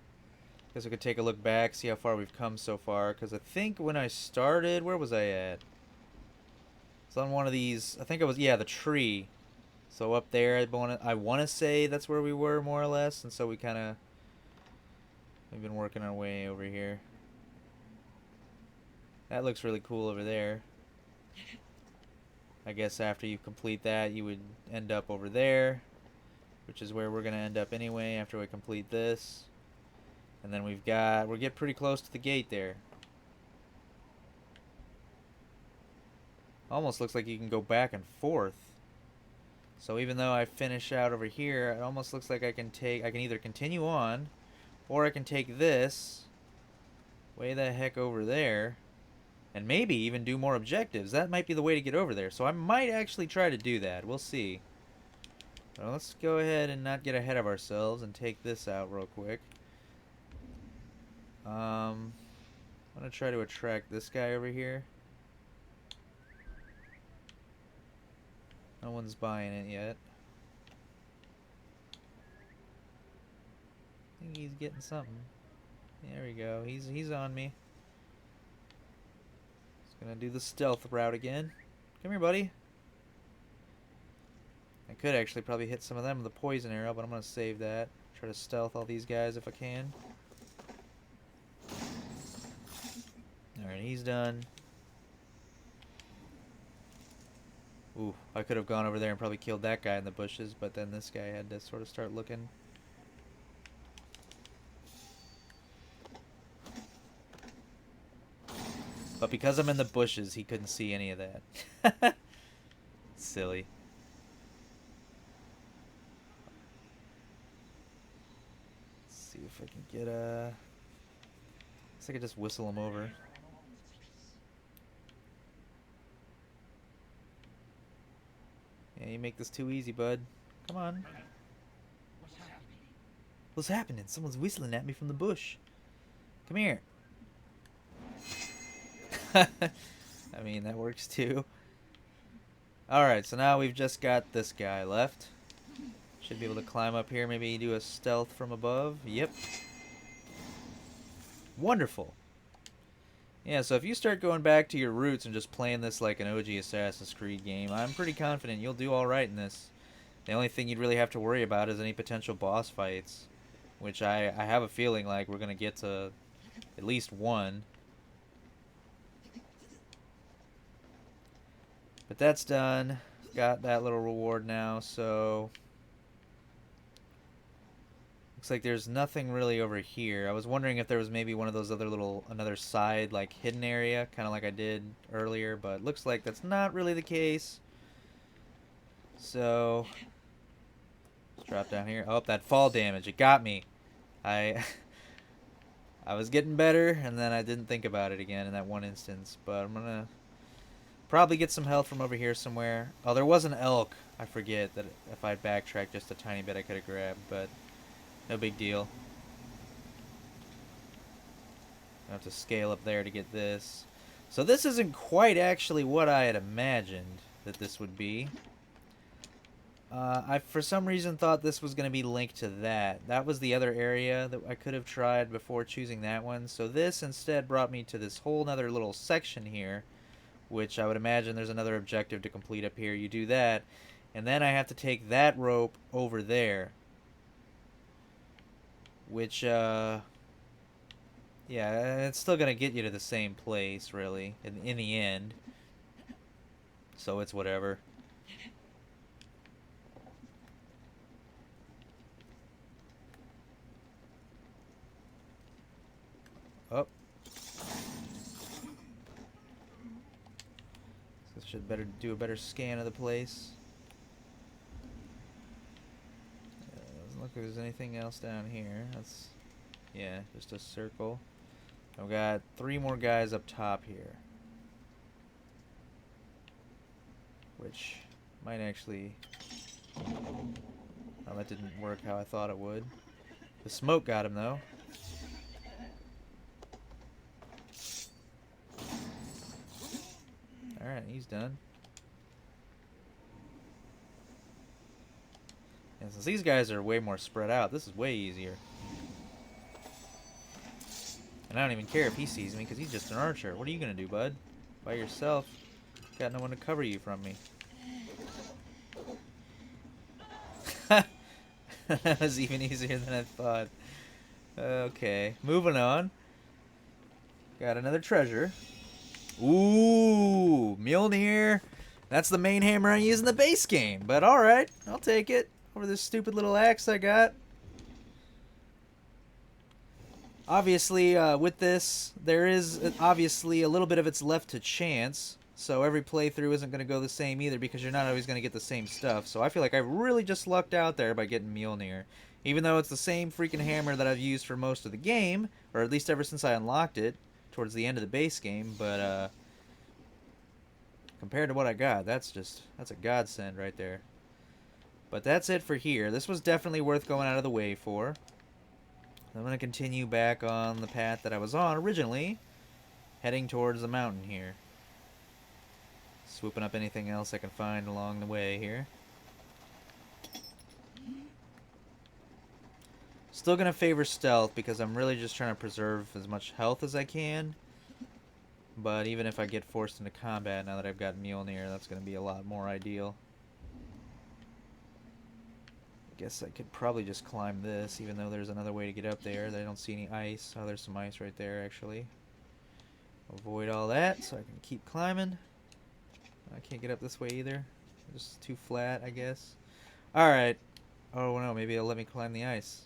Guess we could take a look back, see how far we've come so far. Because I think when I started, where was I at? It's on one of these. I think it was, yeah, the tree. So up there, I want to say that's where we were more or less. And so we've been working our way over here. That looks really cool over there. I guess after you complete that, you would end up over there, which is where we're going to end up anyway after we complete this. And then we're getting pretty close to the gate there. Almost looks like you can go back and forth. So even though I finish out over here, it almost looks like I can either continue on, or I can take this way the heck over there, and maybe even do more objectives. That might be the way to get over there. So I might actually try to do that. We'll see. Well, let's go ahead and not get ahead of ourselves and take this out real quick. I'm gonna try to attract this guy over here. No one's buying it yet. I think he's getting something. There we go. He's on me. He's gonna do the stealth route again. Come here, buddy. I could actually probably hit some of them with a poison arrow, but I'm gonna save that. Try to stealth all these guys if I can. Alright, he's done. Ooh, I could have gone over there and probably killed that guy in the bushes, but then this guy had to sort of start looking. But because I'm in the bushes, he couldn't see any of that. That's silly. Let's see if I can get a... Guess I could just whistle him over. Yeah, you make this too easy, bud. Come on. What's happening? Someone's whistling at me from the bush. Come here. I mean, that works too. Alright, so now we've just got this guy left. Should be able to climb up here, maybe do a stealth from above. Yep. Wonderful. Yeah, so if you start going back to your roots and just playing this like an OG Assassin's Creed game, I'm pretty confident you'll do alright in this. The only thing you'd really have to worry about is any potential boss fights, which I have a feeling like we're going to get to at least one. But that's done. Got that little reward now, so... Looks like there's nothing really over here. I was wondering if there was maybe one of those other little, another side, like, hidden area, kind of like I did earlier, but looks like that's not really the case. So... Let's drop down here. Oh, that fall damage. It got me. I was getting better, and then I didn't think about it again in that one instance, but I'm gonna... probably get some health from over here somewhere. Oh, there was an elk. I forget that if I'd backtracked just a tiny bit I could have grabbed, but no big deal. I have to scale up there to get this. So this isn't quite actually what I had imagined that this would be. I for some reason thought this was going to be linked to that. That was the other area that I could have tried before choosing that one. So this instead brought me to this whole other little section here, which I would imagine there's another objective to complete up here. You do that, and then I have to take that rope over there. Which, yeah, it's still going to get you to the same place, really, in the end. So it's whatever. Oh. Should better do a better scan of the place. Doesn't look like there's anything else down here. That's, yeah, just a circle. I've got 3 more guys up top here, which might actually... Oh, that didn't work how I thought it would. The smoke got him though. Alright, he's done. And since these guys are way more spread out, this is way easier. And I don't even care if he sees me, because he's just an archer. What are you going to do, bud? By yourself? Got no one to cover you from me. That was even easier than I thought. Okay, moving on. Got another treasure. Ooh, Mjolnir. That's the main hammer I use in the base game. But alright, I'll take it over this stupid little axe I got. Obviously, with this, there is obviously a little bit of it's left to chance. So every playthrough isn't going to go the same either, because you're not always going to get the same stuff. So I feel like I really just lucked out there by getting Mjolnir. Even though it's the same freaking hammer that I've used for most of the game, or at least ever since I unlocked it towards the end of the base game, but compared to what I got, that's a godsend right there. But that's it for here. This was definitely worth going out of the way for. I'm going to continue back on the path that I was on originally, heading towards the mountain here. Swooping up anything else I can find along the way here. Still going to favor stealth because I'm really just trying to preserve as much health as I can. But even if I get forced into combat now that I've got Mjolnir, that's going to be a lot more ideal. I guess I could probably just climb this, even though there's another way to get up there. I don't see any ice. Oh, there's some ice right there, actually. Avoid all that so I can keep climbing. I can't get up this way either. Just too flat, I guess. Alright. Oh, no, maybe it'll let me climb the ice.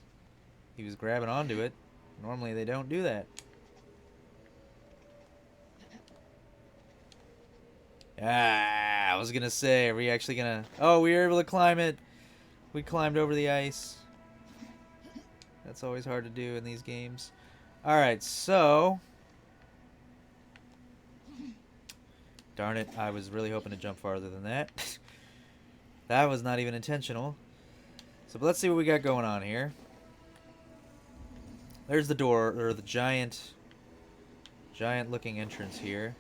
He was grabbing onto it. Normally they don't do that. was gonna say, are we actually gonna... Oh, we were able to climb it. We climbed over the ice. That's always hard to do in these games. Alright, so... Darn it, I was really hoping to jump farther than that. That was not even intentional. So let's see what we got going on here. There's the door, or the giant looking entrance here.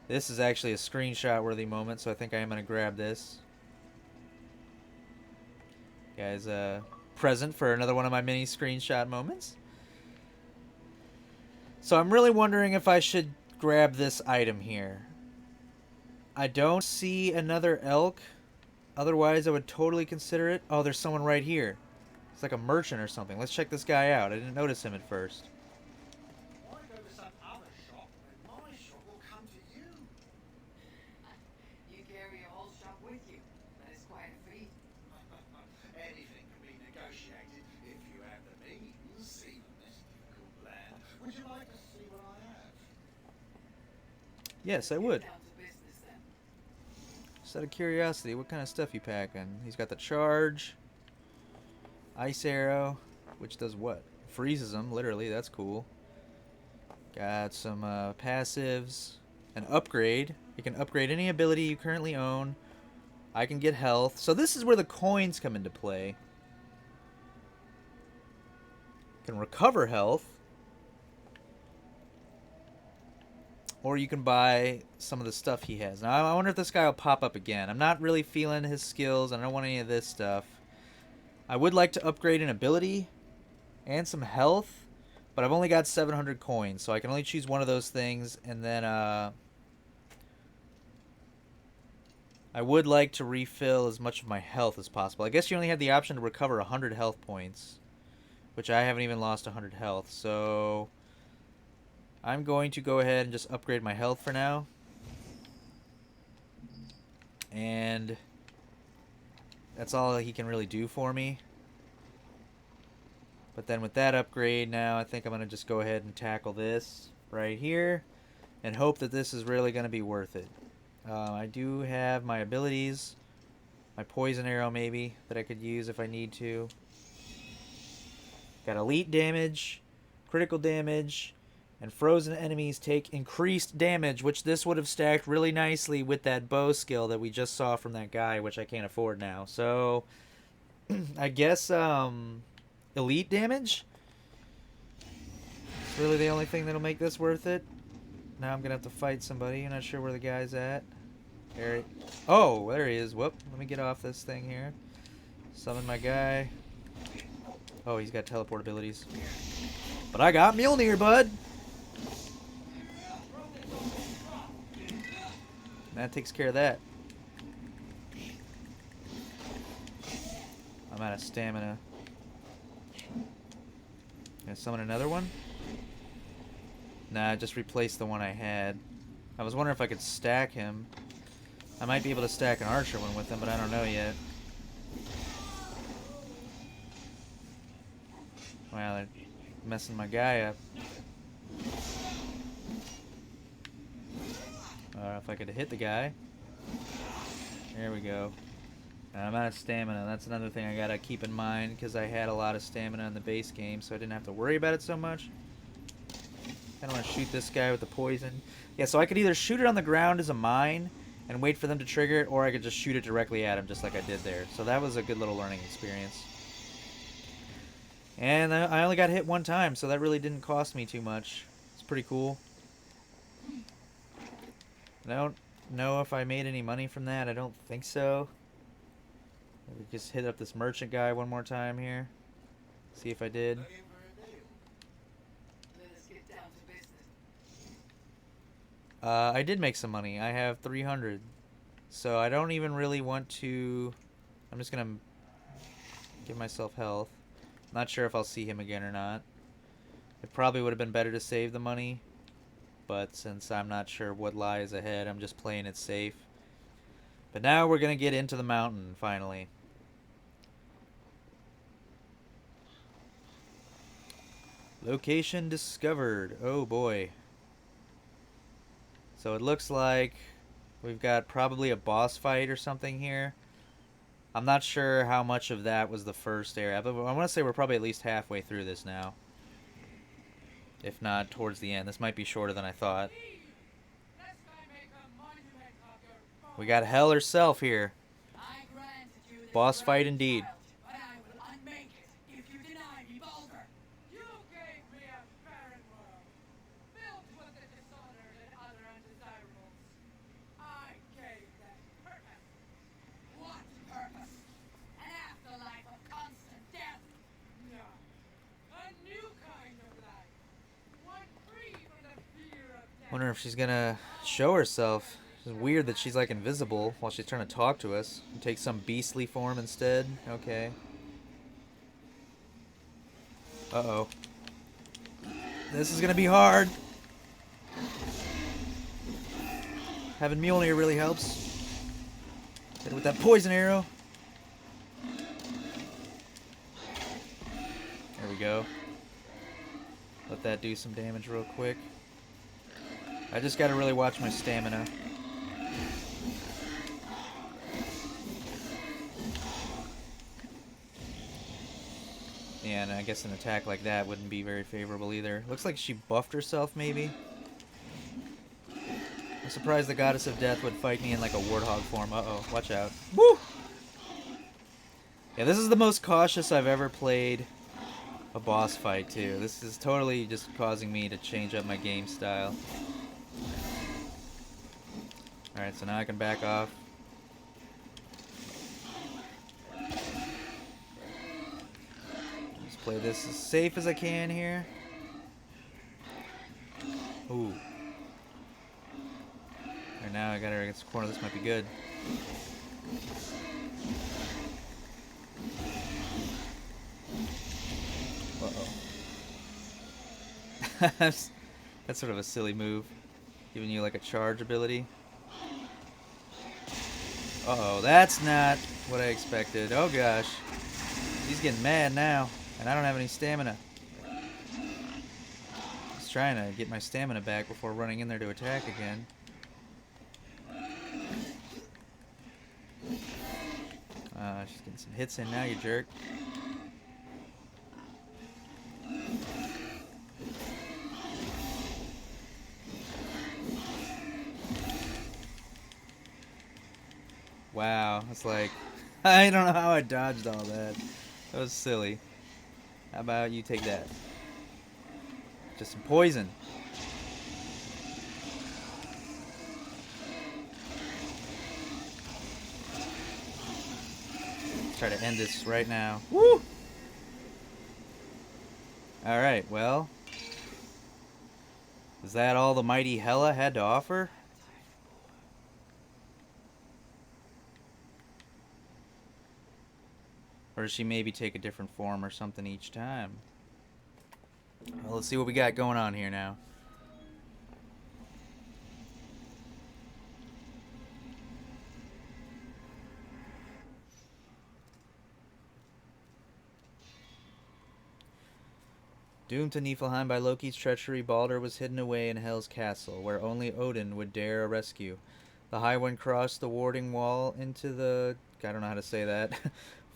This is actually a screenshot worthy moment, so I think I am going to grab this. Guys, present for another one of my mini screenshot moments. So I'm really wondering if I should grab this item here. I don't see another elk. Otherwise, I would totally consider it. Oh, there's someone right here. It's like a merchant or something. Let's check this guy out. I didn't notice him at first. Why go to some other shop when my shop will come to you? You carry a whole shop with you. That is quite a feat. Anything can be negotiated if you have the means, even this difficult land. Would you like to see what I have? Yes, I would. Down to business then. Just out of curiosity, what kind of stuff you packing? He's got the charge, ice arrow, which does what? Freezes them, literally. That's cool. Got some passives, an upgrade. You can upgrade any ability you currently own. I can get health. So this is where the coins come into play. Can recover health. Or you can buy some of the stuff he has. Now, I wonder if this guy will pop up again. I'm not really feeling his skills. I don't want any of this stuff. I would like to upgrade an ability and some health, but I've only got 700 coins, so I can only choose one of those things. And then I would like to refill as much of my health as possible. I guess you only have the option to recover 100 health points, which I haven't even lost 100 health, so... I'm going to go ahead and just upgrade my health for now. And that's all he can really do for me. But then with that upgrade now, I think I'm going to just go ahead and tackle this right here. And hope that this is really going to be worth it. I do have my abilities. My poison arrow maybe that I could use if I need to. Got elite damage, critical damage, and frozen enemies take increased damage, which this would have stacked really nicely with that bow skill that we just saw from that guy, which I can't afford now. So, I guess, elite damage? It's really the only thing that'll make this worth it. Now I'm gonna have to fight somebody. I'm not sure where the guy's at. There oh, there he is. Whoop. Let me get off this thing here. Summon my guy. Oh, he's got teleport abilities. But I got Mjolnir, bud! That takes care of that. I'm out of stamina. Gonna summon another one? Nah, just replace the one I had. I was wondering if I could stack him. I might be able to stack an archer one with him, but I don't know yet. Wow, they're messing my guy up. If I could hit the guy. There we go. I'm out of stamina. That's another thing I gotta keep in mind, because I had a lot of stamina in the base game, so I didn't have to worry about it so much. I don't want to shoot this guy with the poison. Yeah, so I could either shoot it on the ground as a mine and wait for them to trigger it, or I could just shoot it directly at him, just like I did there. So that was a good little learning experience. And I only got hit one time, so that really didn't cost me too much. It's pretty cool. I don't know if I made any money from that. I don't think so. Maybe just hit up this merchant guy one more time here. See if I did. Let us get down to business. I did make some money. I have 300. So I don't even really want to... I'm just going to give myself health. Not sure if I'll see him again or not. It probably would have been better to save the money. But since I'm not sure what lies ahead, I'm just playing it safe. But now we're going to get into the mountain, finally. Location discovered. Oh boy. So it looks like We've got probably a boss fight or something here. I'm not sure how much of that was the first area, but I want to say we're probably at least halfway through this now. If not towards the end. This might be shorter than I thought. Leave, lest I make a monument of your bones. We got Hell herself here. I granted you this Boss fight grand indeed. child, but I will unmake it if you deny me Baldur. You gave me a barren world, filled with the dishonored and other undesirables. I gave them purpose. What purpose? An afterlife of constant death? No. A new kind of life. One free from the fear of death. Wonder if she's gonna show herself. It's weird that she's like invisible while she's trying to talk to us. Take some beastly form instead. Okay. Uh-oh. This is gonna be hard. Having Mjolnir really helps. Hit it with that poison arrow. There we go. Let that do some damage real quick. I just gotta really watch my stamina. Yeah, and I guess an attack like that wouldn't be very favorable either. Looks like she buffed herself, maybe? I'm surprised the Goddess of Death would fight me in like a warthog form. Uh-oh, watch out. Woo! Yeah, this is the most cautious I've ever played a boss fight, too. This is totally just causing me to change up my game style. Alright, so now I can back off. Play this as safe as I can here. Ooh. Right now I got her against the corner. This might be good. Uh-oh. That's sort of a silly move. Giving you like a charge ability. Uh-oh, that's not what I expected. Oh gosh. He's getting mad now. And I don't have any stamina. Just trying to get my stamina back before running in there to attack again. She's getting some hits in now, you jerk. Wow, it's like... I don't know how I dodged all that. That was silly. How about you take that? Just some poison. Let's try to end this right now. Woo! Alright, well. Is that all the mighty Hela had to offer? Or does she maybe take a different form or something each time? Well, let's see what we got going on here now. Doomed to Niflheim by Loki's treachery, Baldur was hidden away in Hel's castle, where only Odin would dare a rescue. The High One crossed the warding wall into the... I don't know how to say that.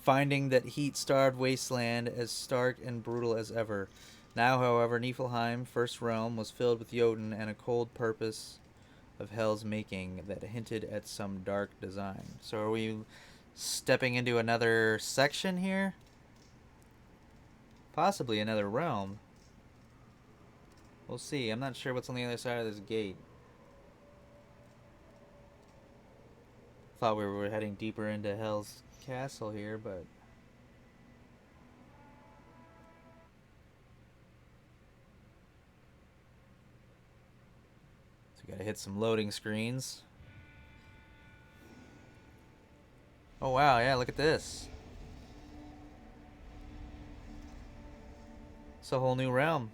Finding that heat-starved wasteland as stark and brutal as ever. Now, however, Niflheim, first realm, was filled with Jotun and a cold purpose of Hel's making that hinted at some dark design. So are we stepping into another section here? Possibly another realm. We'll see. I'm not sure what's on the other side of this gate. Thought we were heading deeper into Hel's castle here, but... So we gotta hit some loading screens. Oh wow, yeah, look at this. It's a whole new realm.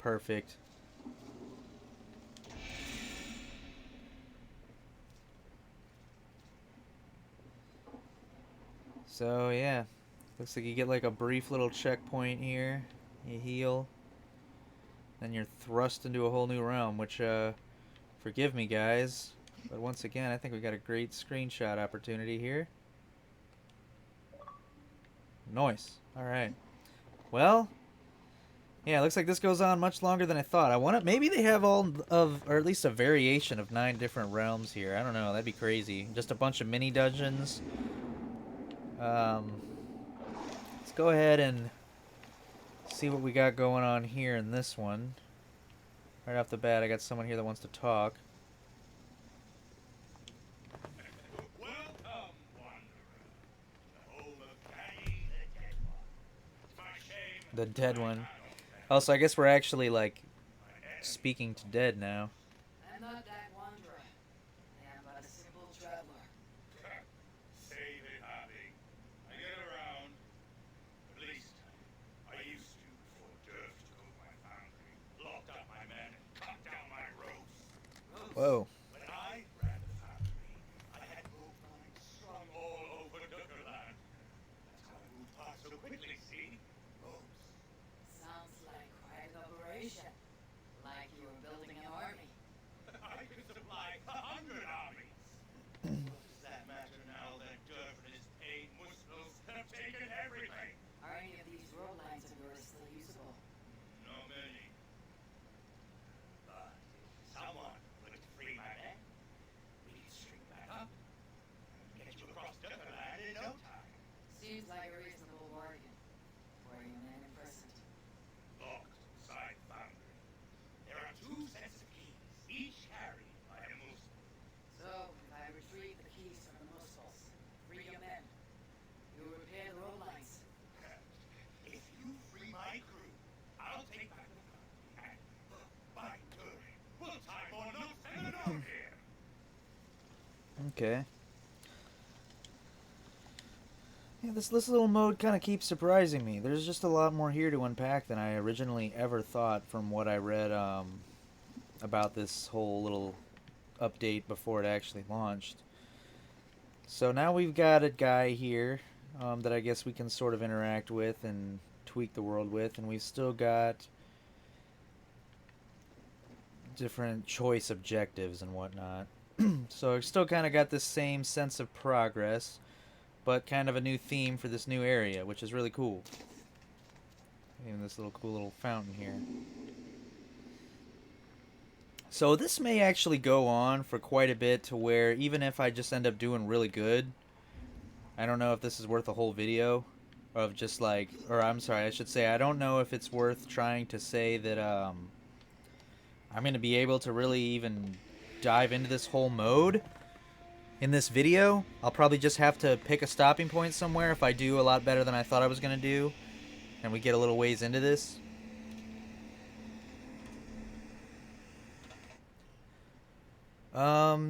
Perfect. So yeah, looks like you get like a brief little checkpoint here. You heal, then you're thrust into a whole new realm. Which, forgive me, guys, but once again, I think we got a great screenshot opportunity here. Nice. All right. Well, yeah, it looks like this goes on much longer than I thought. I want to maybe they have all of, or at least a variation of 9 different realms here. I don't know. That'd be crazy. Just a bunch of mini dungeons. Let's go ahead and see what we got going on here in this one. Right off the bat, I got someone here that wants to talk. Welcome, wanderer. The home of Danny the Dead One. It's my shame. The dead I one. cannot tell Also, I guess we're actually like my enemy. speaking to dead now. I'm not that wanderer. I am but a simple traveler. Save it, Harvey. I get around. At least, I used to before Durf took over my foundry, locked up my men, and cut down my ropes. Whoa. When I ran the foundry, I had rope lines strung all over Dookerland. That's how I moved past so quickly, see? Ropes. Sounds like quite an operation. Like you were building an army. I could supply 100 armies. What does that matter now that Durf and his paid muscles have taken everything? Are any of these road lines of yours still usable? Not many. But if someone would free my men, we could string back up and get you across Dookerland in no time. Seems like a reasonable bargain. Where are your men imprisoned? Locked inside the foundry. There are 2 sets of keys, each carried by a Muslim. So, if I retrieve the keys from the Muslims, free your men, you will repair the road lines. If you free my crew, I'll take back the foundry and, by Turin, we'll tie more knots than a dog here. Okay. Yeah, this little mode kind of keeps surprising me. There's just a lot more here to unpack than I originally ever thought from what I read about this whole little update before it actually launched. So now we've got a guy here that I guess we can sort of interact with and tweak the world with, and we've still got different choice objectives and whatnot. So I've still kind of got this same sense of progress, but kind of a new theme for this new area, which is really cool. Even this little cool little fountain here. So this may actually go on for quite a bit, to where even if I just end up doing really good, I don't know if this is worth a whole video of just like, or I'm sorry, I should say, I don't know if it's worth trying to say that I'm going to be able to really even dive into this whole mode in this video. I'll probably just have to pick a stopping point somewhere if I do a lot better than I thought I was going to do, and we get a little ways into this.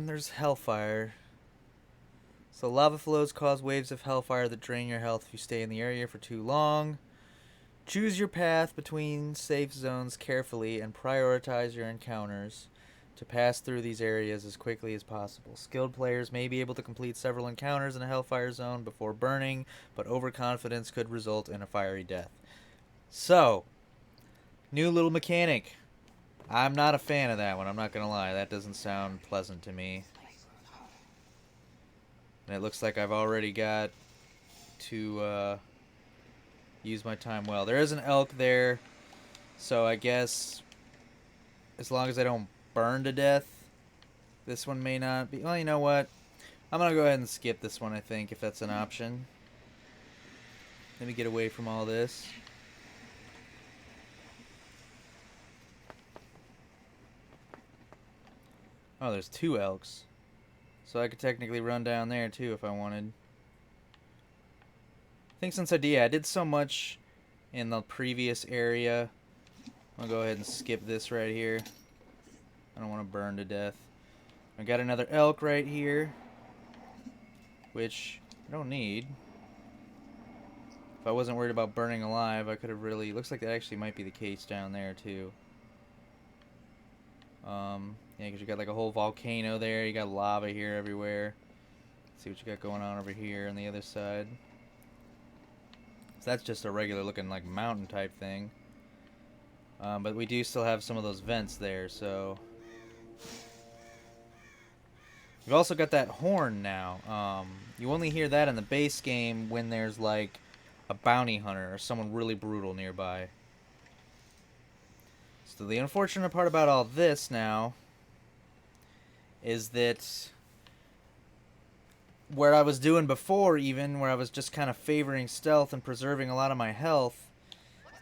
There's hellfire. So lava flows cause waves of hellfire that drain your health if you stay in the area for too long. Choose your path between safe zones carefully and prioritize your encounters to pass through these areas as quickly as possible. Skilled players may be able to complete several encounters in a hellfire zone before burning, but overconfidence could result in a fiery death. So, new little mechanic. I'm not a fan of that one, I'm not gonna lie. That doesn't sound pleasant to me. And it looks like I've already got to use my time well. There is an elk there, so I guess as long as I don't burn to death, this one may not be. Well, you know what? I'm gonna go ahead and skip this one, I think, if that's an option. Let me get away from all this. Oh, there's 2 elks. So I could technically run down there too if I wanted. I think since I did so much in the previous area, I'll go ahead and skip this right here. I don't want to burn to death. I got another elk right here, which I don't need. If I wasn't worried about burning alive, I could have really... Looks like that actually might be the case down there too. Yeah, because you got like a whole volcano there. You got lava here everywhere. Let's see what you got going on over here on the other side. So that's just a regular looking like mountain type thing. But we do still have some of those vents there, so... You've also got that horn now. You only hear that in the base game when there's like a bounty hunter or someone really brutal nearby. So the unfortunate part about all this now is that where I was doing before, even where I was just kind of favoring stealth and preserving a lot of my health,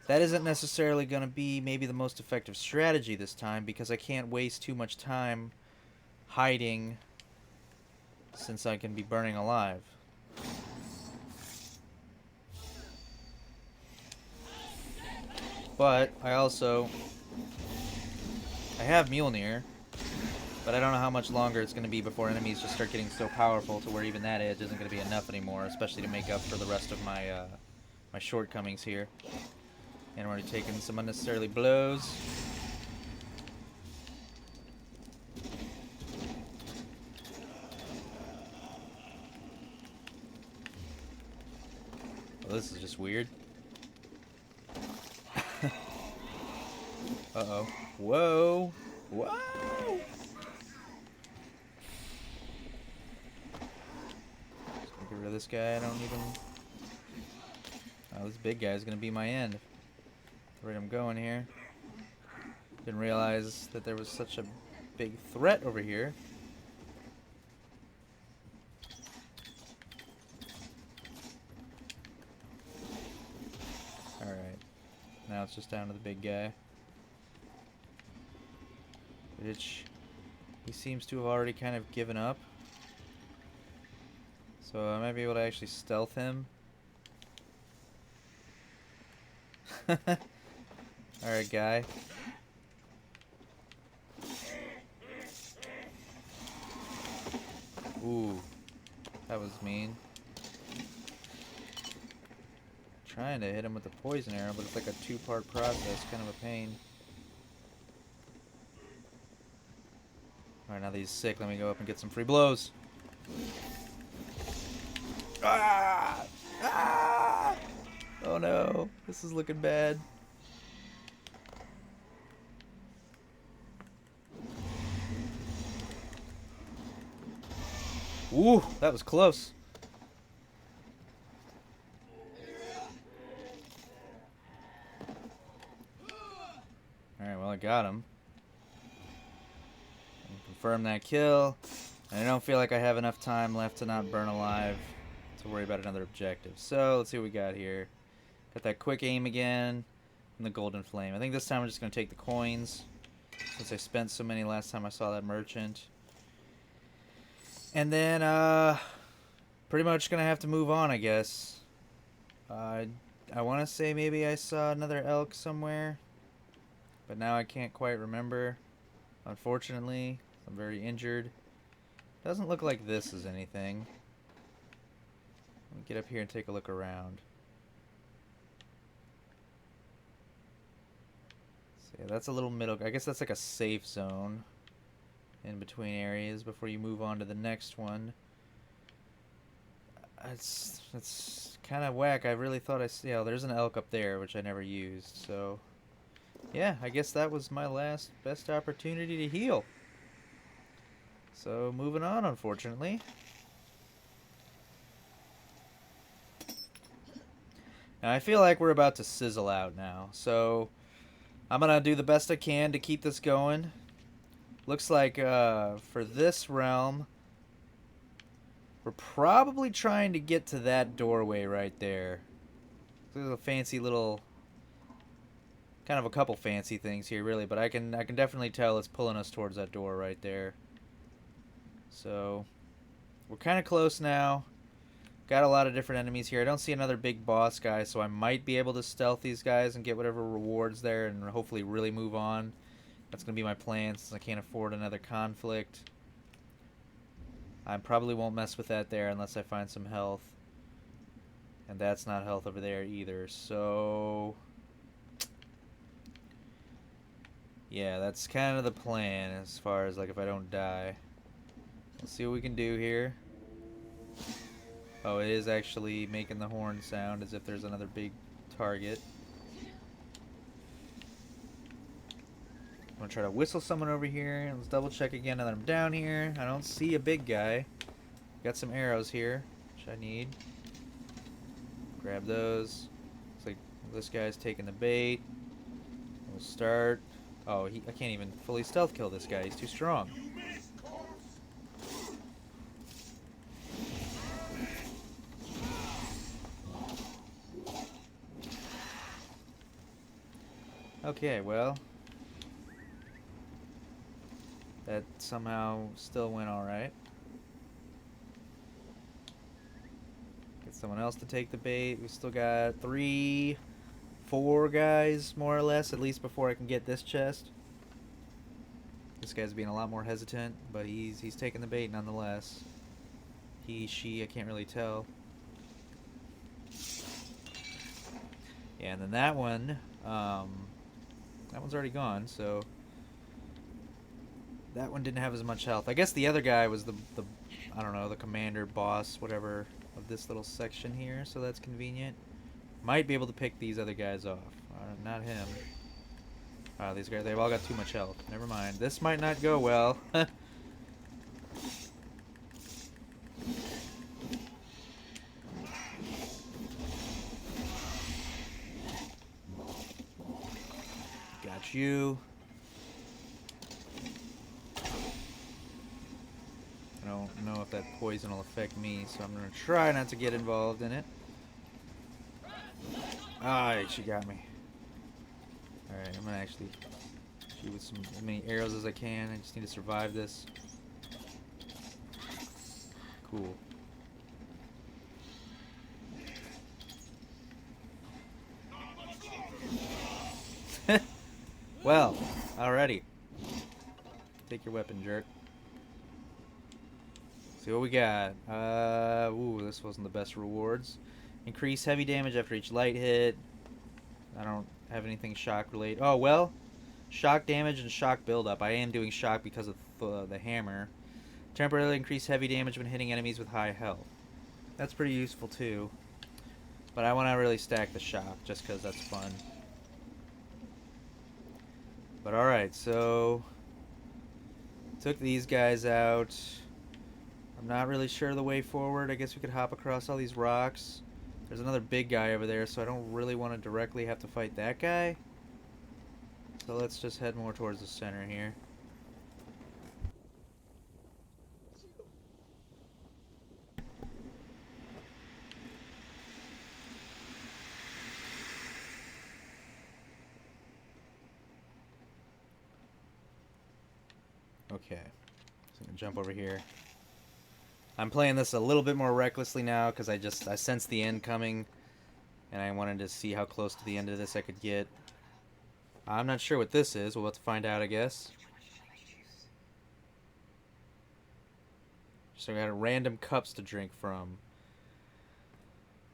that isn't necessarily going to be maybe the most effective strategy this time, because I can't waste too much time hiding since I can be burning alive. But I have Mjolnir, but I don't know how much longer it's going to be before enemies just start getting so powerful to where even that edge isn't going to be enough anymore, especially to make up for the rest of my my shortcomings here. And I'm already taking some unnecessarily blows. Well, this is just weird. Uh-oh. Whoa! Whoa! Get rid of this guy. I don't even... Oh, this big guy is going to be my end. Where I'm going here. Didn't realize that there was such a big threat over here. Alright. Now it's just down to the big guy. Which he seems to have already kind of given up. So I might be able to actually stealth him. Alright, guy. Ooh. That was mean. Trying to hit him with the poison arrow, but it's like a two-part process. Kind of a pain. Alright, now that he's sick, let me go up and get some free blows. Ah! Ah! Oh no, this is looking bad. Ooh, that was close. Alright, well I got him. Confirm that kill. And I don't feel like I have enough time left to not burn alive to worry about another objective. So, let's see what we got here. Got that quick aim again. And the golden flame. I think this time I'm just going to take the coins, since I spent so many last time I saw that merchant. And then, pretty much going to have to move on, I guess. I want to say maybe I saw another elk somewhere. But now I can't quite remember. Unfortunately, I'm very injured. Doesn't look like this is anything. Let me get up here and take a look around. So yeah, that's a little middle. I guess that's like a safe zone in between areas before you move on to the next one. It's kind of whack. I really thought I see. Yeah, there's an elk up there, which I never used. So yeah, I guess that was my last best opportunity to heal. So moving on, unfortunately. Now I feel like we're about to sizzle out now, so I'm gonna do the best I can to keep this going. Looks like for this realm, we're probably trying to get to that doorway right there. There's a fancy little, kind of a couple fancy things here, really, but I can definitely tell it's pulling us towards that door right there. So we're kind of close now. Got a lot of different enemies here. I don't see another big boss guy, so I might be able to stealth these guys and get whatever rewards there and hopefully really move on. That's going to be my plan since I can't afford another conflict. I probably won't mess with that there unless I find some health. And that's not health over there either, so... Yeah, that's kind of the plan as far as like if I don't die. Let's see what we can do here. Oh, it is actually making the horn sound as if there's another big target. I'm gonna try to whistle someone over here. Let's double check again now that I'm down here. I don't see a big guy. Got some arrows here, which I need. Grab those. Looks like this guy's taking the bait. We'll start. Oh, I can't even fully stealth kill this guy. He's too strong. Okay, well. That somehow still went alright. Get someone else to take the bait. We still got 3, 4 guys, more or less, at least before I can get this chest. This guy's being a lot more hesitant, but he's taking the bait nonetheless. He, she, I can't really tell. Yeah, and then that one's already gone, so that one didn't have as much health. I guess the other guy was the I don't know, the commander, boss, whatever, of this little section here, so that's convenient. Might be able to pick these other guys off. Not him. These guys, they've all got too much health. Never mind. This might not go well. Got you. I don't know if that poison will affect me, so I'm going to try not to get involved in it. Ah, she got me. Alright, I'm going to actually shoot with as many arrows as I can. I just need to survive this. Cool. Well, alrighty. Take your weapon, jerk. See what we got. Ooh, this wasn't the best rewards. Increase heavy damage after each light hit. I don't have anything shock related. Oh, well. Shock damage and shock buildup. I am doing shock because of the hammer. Temporarily increase heavy damage when hitting enemies with high health. That's pretty useful too. But I want to really stack the shock just because that's fun. But alright, so took these guys out. I'm not really sure the way forward. I guess we could hop across all these rocks. There's another big guy over there, so I don't really want to directly have to fight that guy. So let's just head more towards the center here. Okay, so I'm gonna jump over here. I'm playing this a little bit more recklessly now because I sensed the end coming, and I wanted to see how close to the end of this I could get. I'm not sure what this is. We'll have to find out, I guess. So we got random cups to drink from.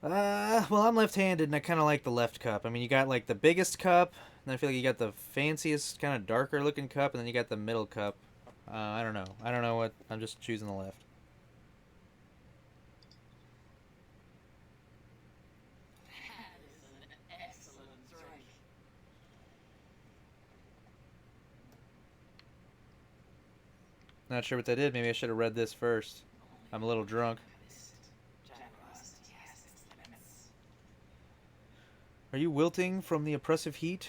Well, I'm left-handed, and I kind of like the left cup. I mean, you got like the biggest cup, and I feel like you got the fanciest, kind of darker-looking cup, and then you got the middle cup. I don't know. I don't know what. I'm just choosing the left. That is an excellent drink. Not sure what that did. Maybe I should have read this first. I'm a little drunk. Generosity has its limits. Are you wilting from the oppressive heat?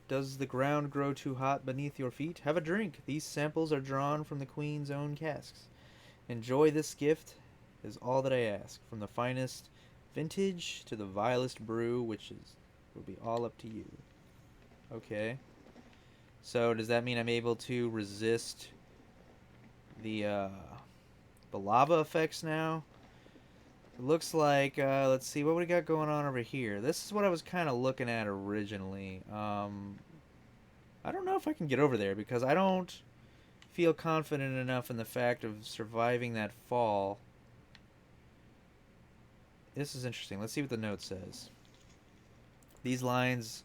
Does the ground grow too hot beneath your feet? Have a drink. These samples are drawn from the Queen's own casks. Enjoy this gift is all that I ask. From the finest vintage to the vilest brew, which will be all up to you. Okay. So does that mean I'm able to resist the lava effects now? It looks like, let's see, what we got going on over here? This is what I was kind of looking at originally. I don't know if I can get over there because I don't feel confident enough in the fact of surviving that fall. This is interesting. Let's see what the note says. These lines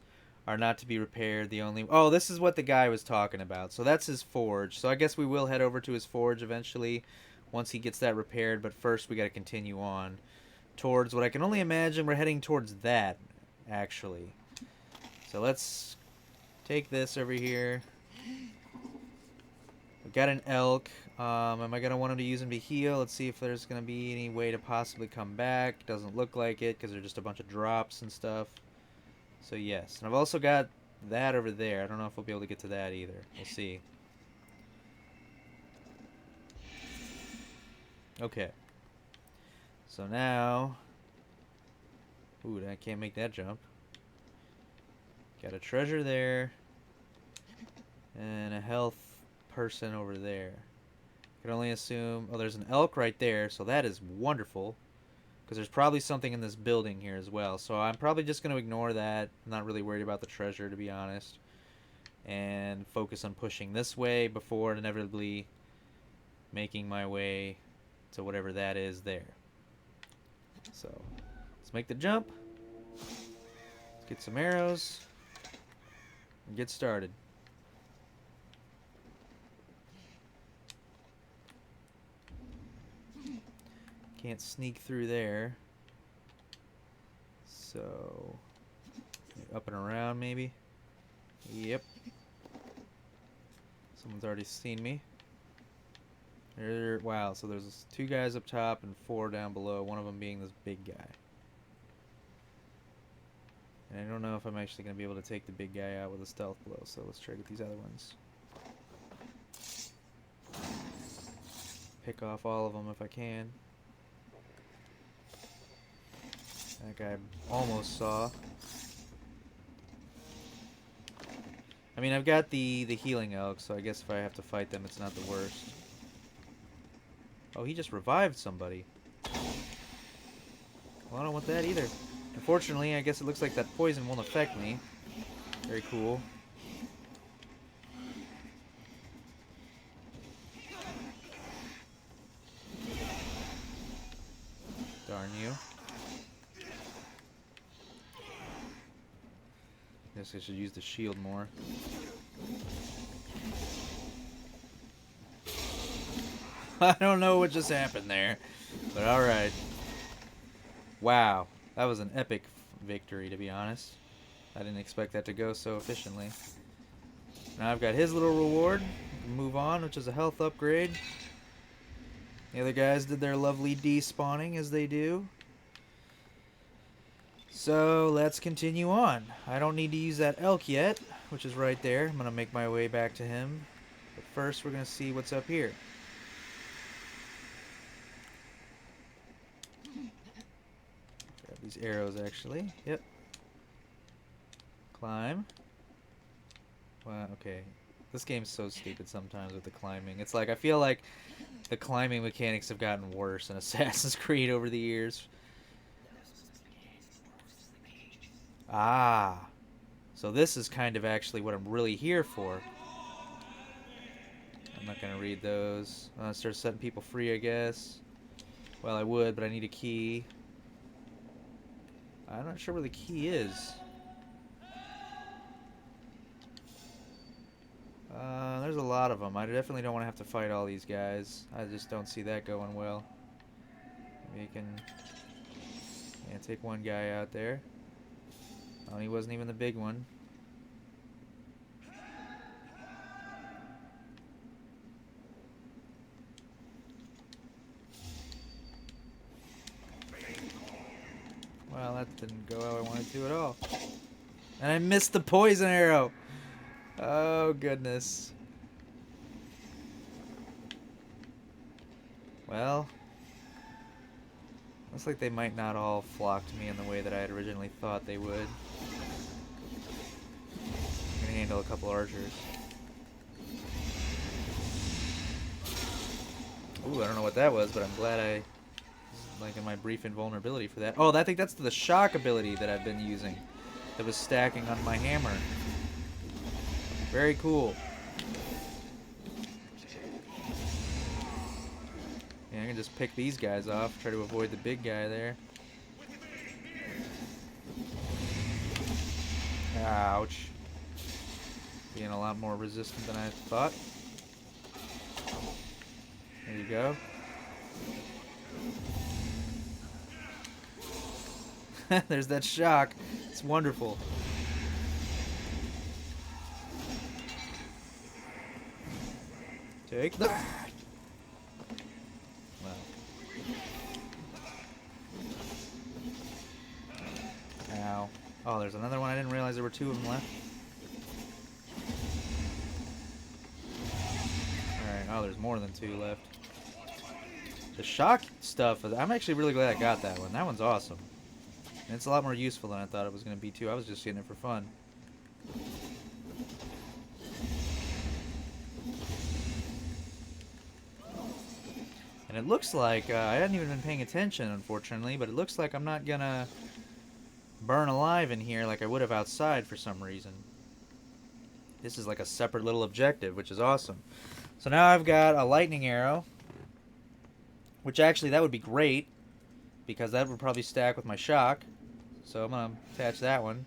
are not to be repaired. The only... Oh, this is what the guy was talking about. So that's his forge. So I guess we will head over to his forge eventually once he gets that repaired. But first we got to continue on towards what I can only imagine we're heading towards that, actually. So let's take this over here. We've got an elk. Am I going to want him to use him to heal? Let's see if there's going to be any way to possibly come back. Doesn't look like it because they're just a bunch of drops and stuff. So yes. And I've also got that over there. I don't know if we'll be able to get to that either. We'll see. Okay. So now... Ooh, I can't make that jump. Got a treasure there. And a health person over there. Can only assume... Oh, there's an elk right there, so that is wonderful. Because there's probably something in this building here as well. So I'm probably just going to ignore that. I'm not really worried about the treasure, to be honest. And focus on pushing this way before inevitably making my way to whatever that is there. So, let's make the jump. Let's get some arrows. And get started. Can't sneak through there. So, up and around maybe? Yep. Someone's already seen me. Wow, so there's 2 guys up top and 4 down below, one of them being this big guy. And I don't know if I'm actually going to be able to take the big guy out with a stealth blow, so let's try to get these other ones. Pick off all of them if I can. That guy almost saw. I mean, I've got the healing elk, so I guess if I have to fight them, it's not the worst. Oh, he just revived somebody. Well, I don't want that either. Unfortunately, I guess it looks like that poison won't affect me. Very cool. Darn you. Guess I should use the shield more. I don't know what just happened there, but alright. Wow, that was an epic victory, to be honest. I didn't expect that to go so efficiently. Now I've got his little reward. Move on, which is a health upgrade. The other guys did their lovely despawning, as they do. So let's continue on. I don't need to use that elk yet, which is right there. I'm going to make my way back to him. But first we're going to see what's up here. Grab these arrows actually. Yep. Climb. Wow, okay. This game's so stupid sometimes with the climbing. It's like, I feel like the climbing mechanics have gotten worse in Assassin's Creed over the years. Ah, so this is kind of actually what I'm really here for. I'm not going to read those. Start setting people free, I guess. Well, I would, but I need a key. I'm not sure where the key is. There's a lot of them. I definitely don't want to have to fight all these guys. I just don't see that going well. Maybe you can take one guy out there. Oh, he wasn't even the big one. Well, that didn't go how I wanted to at all. And I missed the poison arrow! Oh, goodness. Well, looks like they might not all flock to me in the way that I had originally thought they would. I'm gonna handle a couple archers. Ooh, I don't know what that was, but I'm glad I like in my brief invulnerability for that. Oh, I think that's the shock ability that I've been using that was stacking on my hammer. Very cool. Yeah, I can just pick these guys off, try to avoid the big guy there. Ouch. Being a lot more resistant than I thought. There you go. There's that shock. It's wonderful. Take that. Wow. Ow. Oh, there's another one. I didn't realize there were 2 of them left. Alright, oh, there's more than 2 left. The shock stuff, I'm actually really glad I got that one. That one's awesome. And it's a lot more useful than I thought it was going to be, too. I was just getting it for fun. And it looks like, I hadn't even been paying attention, unfortunately, but it looks like I'm not going to burn alive in here like I would have outside for some reason. This is like a separate little objective, which is awesome. So now I've got a lightning arrow, which actually that would be great, because that would probably stack with my shock. So I'm going to attach that one.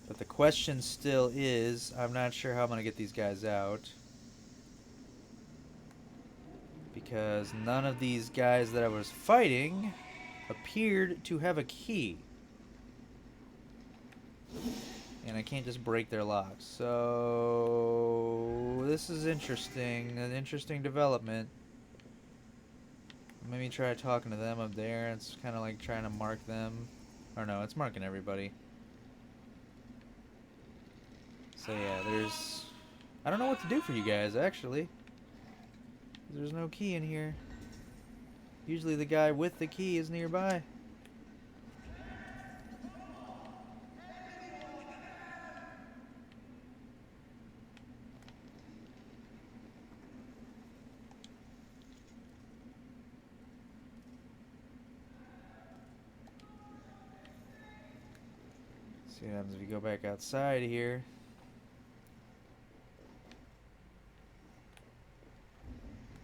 But the question still is, I'm not sure how I'm going to get these guys out. Because none of these guys that I was fighting appeared to have a key. And I can't just break their locks. So this is interesting, an interesting development. Maybe try talking to them up there. It's kind of like trying to mark them. Or no, it's marking everybody. So yeah, there's... I don't know what to do for you guys, actually. There's no key in here. Usually the guy with the key is nearby. See what happens if you go back outside here.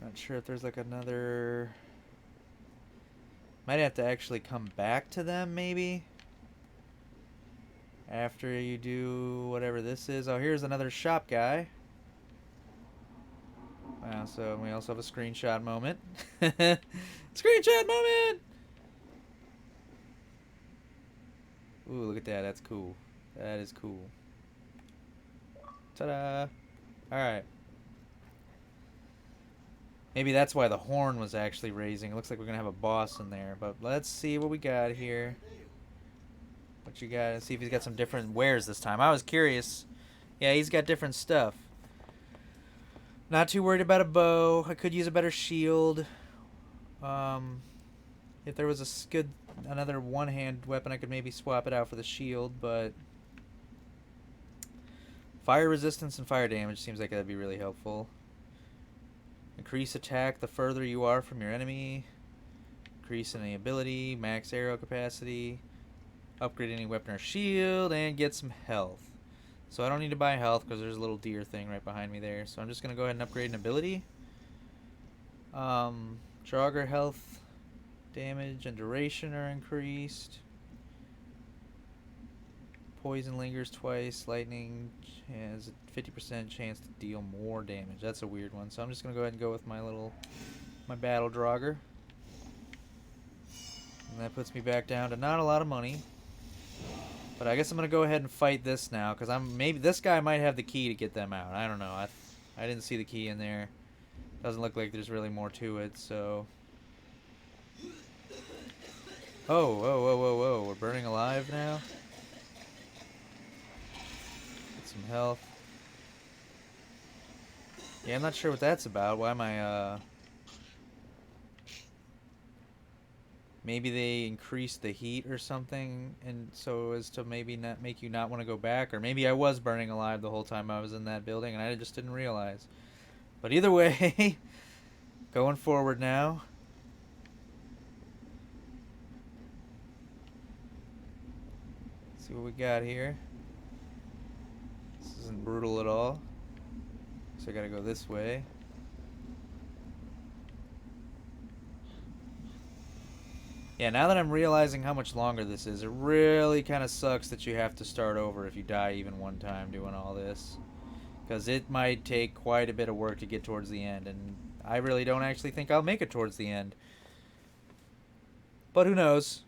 Not sure if there's like another... Might have to actually come back to them, maybe? After you do whatever this is. Oh, here's another shop guy. Wow, so we also have a screenshot moment. Screenshot moment! Ooh, look at that. That's cool. That is cool. Ta-da! Alright. Maybe that's why the horn was actually raising. It looks like we're going to have a boss in there. But let's see what we got here. What you got? Let's see if he's got some different wares this time. I was curious. Yeah, he's got different stuff. Not too worried about a bow. I could use a better shield. If there was a good another one-hand weapon, I could maybe swap it out for the shield, but fire resistance and fire damage seems like that'd be really helpful. Increase attack the further you are from your enemy. Increase any ability, max arrow capacity, upgrade any weapon or shield, and get some health. So I don't need to buy health because there's a little deer thing right behind me there. So I'm just going to go ahead and upgrade an ability. Jogger health, damage, and duration are increased. Poison lingers twice. Lightning has a 50% chance to deal more damage. That's a weird one. So I'm just going to go ahead and go with my battle Draugr. And that puts me back down to not a lot of money. But I guess I'm going to go ahead and fight this now, because maybe this guy might have the key to get them out. I don't know. I didn't see the key in there. Doesn't look like there's really more to it, so... Oh, whoa, whoa, whoa, whoa. We're burning alive now? Get some health. Yeah, I'm not sure what that's about. Why am I, Maybe they increased the heat or something, and so as to maybe not make you not want to go back, or maybe I was burning alive the whole time I was in that building and I just didn't realize. But either way, going forward now. Let's see what we got here. This isn't brutal at all. So I gotta go this way. Yeah, now that I'm realizing how much longer this is, it really kind of sucks that you have to start over if you die even one time doing all this. Because it might take quite a bit of work to get towards the end, and I really don't actually think I'll make it towards the end. But who knows?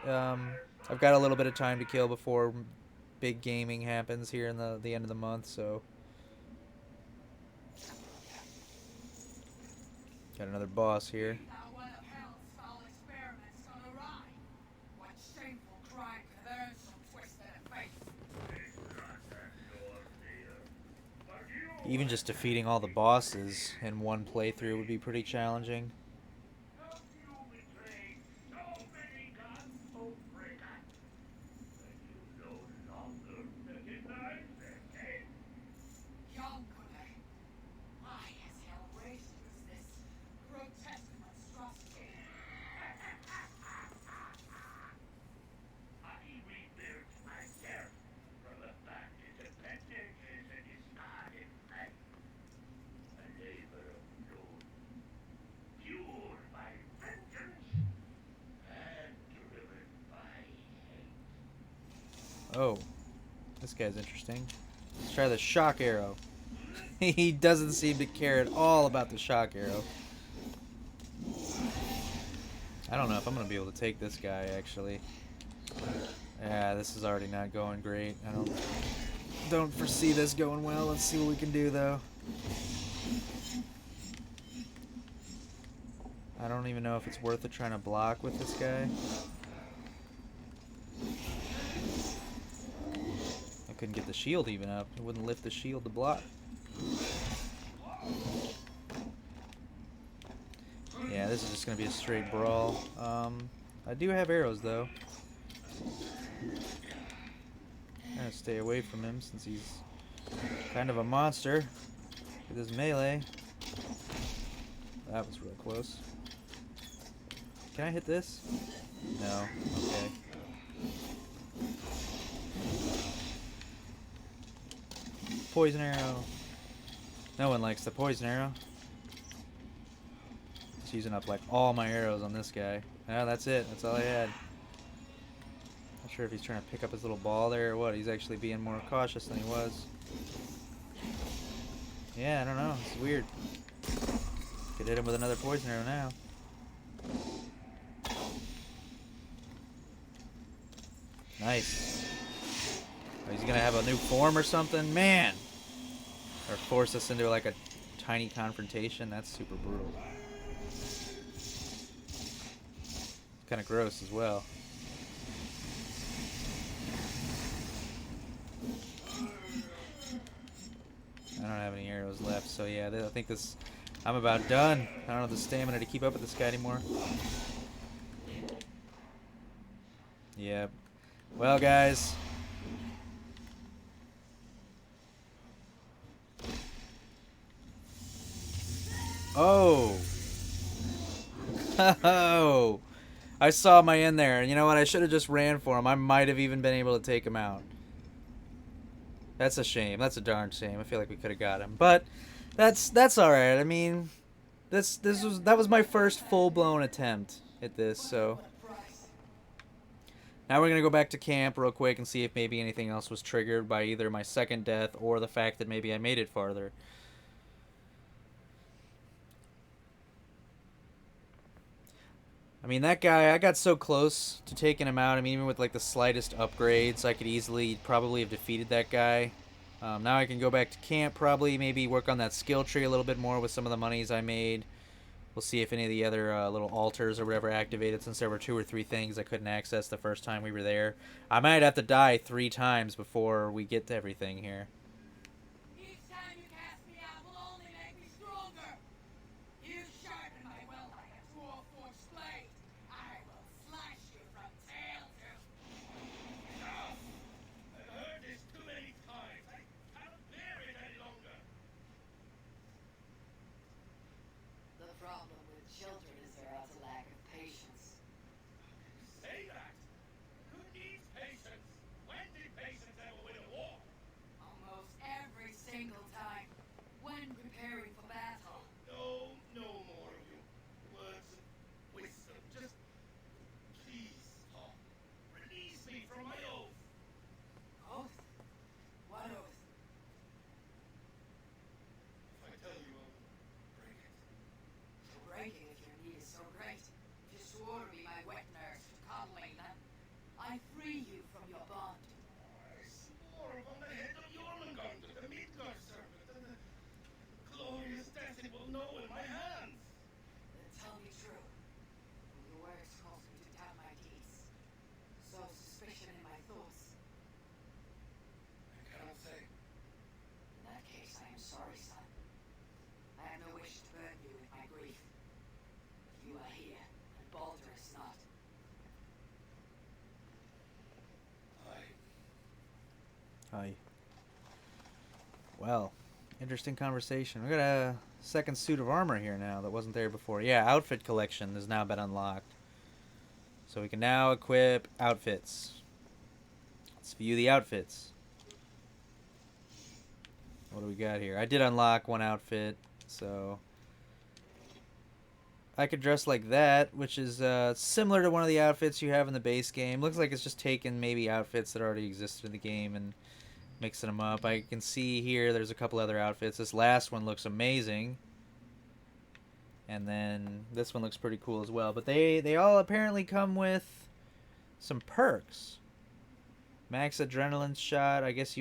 I've got a little bit of time to kill before big gaming happens here in the end of the month, so... Got another boss here. Not one of hell's foul experiments gone awry. What shameful crime could earn so twisted a fate? Even just defeating all the bosses in one playthrough would be pretty challenging. Yonkole, why has hell raised you as this grotesque monstrosity? I rebuilt myself from a fact independent is a discarded fact. A labor of love, fueled by vengeance and driven by hate. Oh, this guy's interesting. Let's try the shock arrow. He doesn't seem to care at all about the shock arrow. I don't know if I'm gonna be able to take this guy, actually. Yeah, this is already not going great. I don't foresee this going well. Let's see what we can do, though. I don't even know if it's worth it trying to block with this guy. I couldn't get the shield even up. It wouldn't lift the shield to block. Yeah, this is just gonna be a straight brawl. I do have arrows, though. I'm gonna stay away from him since he's kind of a monster with his melee. That was real close. Can I hit this? No. Okay. Poison arrow. No one likes the poison arrow. Just using up like all my arrows on this guy. Ah, that's it. That's all I had. Not sure if he's trying to pick up his little ball there or what. He's actually being more cautious than he was. Yeah, I don't know. It's weird. Could hit him with another poison arrow now. Nice. Oh, he's gonna have a new form or something? Man! Or force us into like a tiny confrontation? That's super brutal. Kind of gross as well. I don't have any arrows left, so yeah, I think this... I'm about done. I don't have the stamina to keep up with this guy anymore. Yep. Well, guys. Oh. Oh. I saw my end there, and you know what? I should have just ran for him. I might have even been able to take him out. That's a shame. That's a darn shame. I feel like we could have got him, but that's all right. I mean, that was my first full-blown attempt at this, so now we're gonna go back to camp real quick and see if maybe anything else was triggered by either my second death or the fact that maybe I made it farther. I mean, that guy, I got so close to taking him out. I mean, even with like the slightest upgrades, I could easily probably have defeated that guy. Now I can go back to camp, probably maybe work on that skill tree a little bit more with some of the monies I made. We'll see if any of the other little altars or whatever activated, since there were 2 or 3 things I couldn't access the first time we were there. I might have to die 3 times before we get to everything here. Each time you cast me out will only make me stronger. You sharpen my will like a two-forged blade. I will slash you from tail to... Enough! I've heard this too many times. I can't bear it any longer. The problem with children is their utter lack of patience. Say that. Who needs patience? When did patience ever win a war? Almost it will know in my hands. Then tell me true. Your words cause me to doubt my deeds. Sow suspicion in my thoughts. I cannot say. In that case, I am sorry, son. I have no wish to burden you with my grief. But you are here, and Baldur is not. Hi. Well, interesting conversation. We got a second suit of armor here now that wasn't there before. Yeah, outfit collection has now been unlocked. So we can now equip outfits. Let's view the outfits. What do we got here? I did unlock one outfit, so I could dress like that, which is similar to one of the outfits you have in the base game. Looks like it's just taking maybe outfits that already existed in the game and mixing them up. I can see here there's a couple other outfits. This last one looks amazing. And then this one looks pretty cool as well. But they all apparently come with some perks. Max adrenaline shot, I guess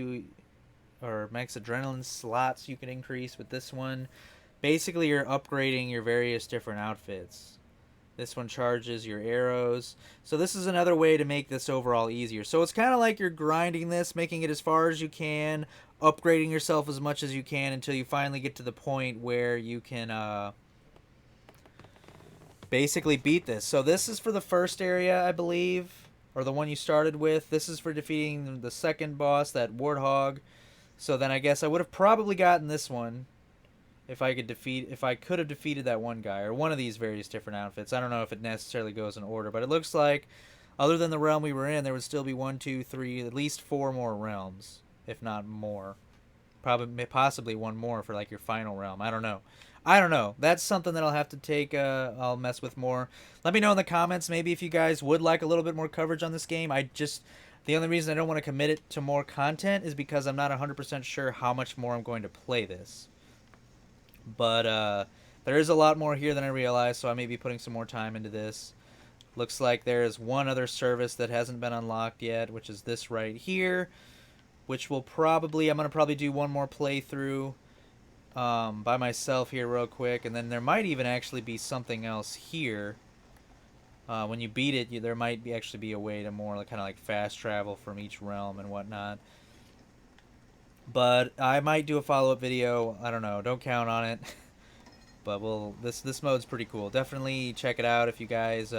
or max adrenaline slots you can increase with this one. Basically, you're upgrading your various different outfits. This one charges your arrows. So this is another way to make this overall easier. So it's kind of like you're grinding this, making it as far as you can, upgrading yourself as much as you can until you finally get to the point where you can basically beat this. So this is for the first area, I believe, or the one you started with. This is for defeating the second boss, that warthog. So then I guess I would have probably gotten this one if I could have defeated that one guy, or one of these various different outfits. I don't know if it necessarily goes in order, but it looks like, other than the realm we were in, there would still be 1, 2, 3, at least 4 more realms, if not more. Possibly one more for like your final realm. I don't know. That's something that I'll have to take. I'll mess with more. Let me know in the comments maybe if you guys would like a little bit more coverage on this game. The only reason I don't want to commit it to more content is because I'm not 100% sure how much more I'm going to play this. But there is a lot more here than I realized, so I may be putting some more time into this. Looks like there is one other service that hasn't been unlocked yet, which is this right here, which I'm going to probably do one more playthrough by myself here real quick, and then there might even actually be something else here. When you beat it, there might actually be a way to more kind of like fast travel from each realm and whatnot. But I might do a follow-up video. I don't know. Don't count on it. But this mode's pretty cool. Definitely check it out if you guys.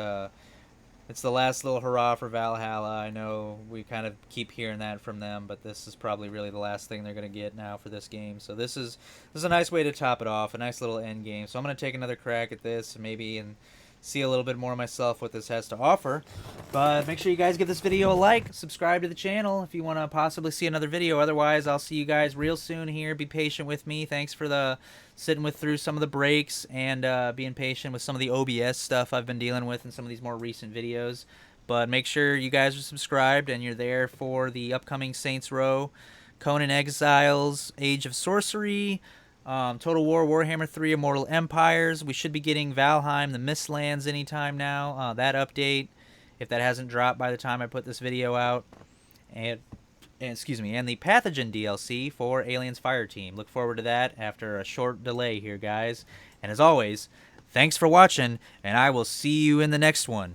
It's the last little hurrah for Valhalla. I know we kind of keep hearing that from them, but this is probably really the last thing they're gonna get now for this game. So this is a nice way to top it off. A nice little end game. So I'm gonna take another crack at this maybe and see a little bit more myself what this has to offer. But make sure you guys give this video a like, subscribe to the channel if you want to possibly see another video. Otherwise, I'll see you guys real soon here. Be patient with me. Thanks for sitting through some of the breaks and being patient with some of the OBS stuff I've been dealing with in some of these more recent videos. But make sure you guys are subscribed and you're there for the upcoming Saints Row, Conan Exiles, Age of Sorcery, Total War, Warhammer 3, Immortal Empires. We should be getting Valheim, the Mistlands anytime now. That update, if that hasn't dropped by the time I put this video out. And the Pathogen DLC for Aliens Fireteam. Look forward to that after a short delay here, guys. And as always, thanks for watching, and I will see you in the next one.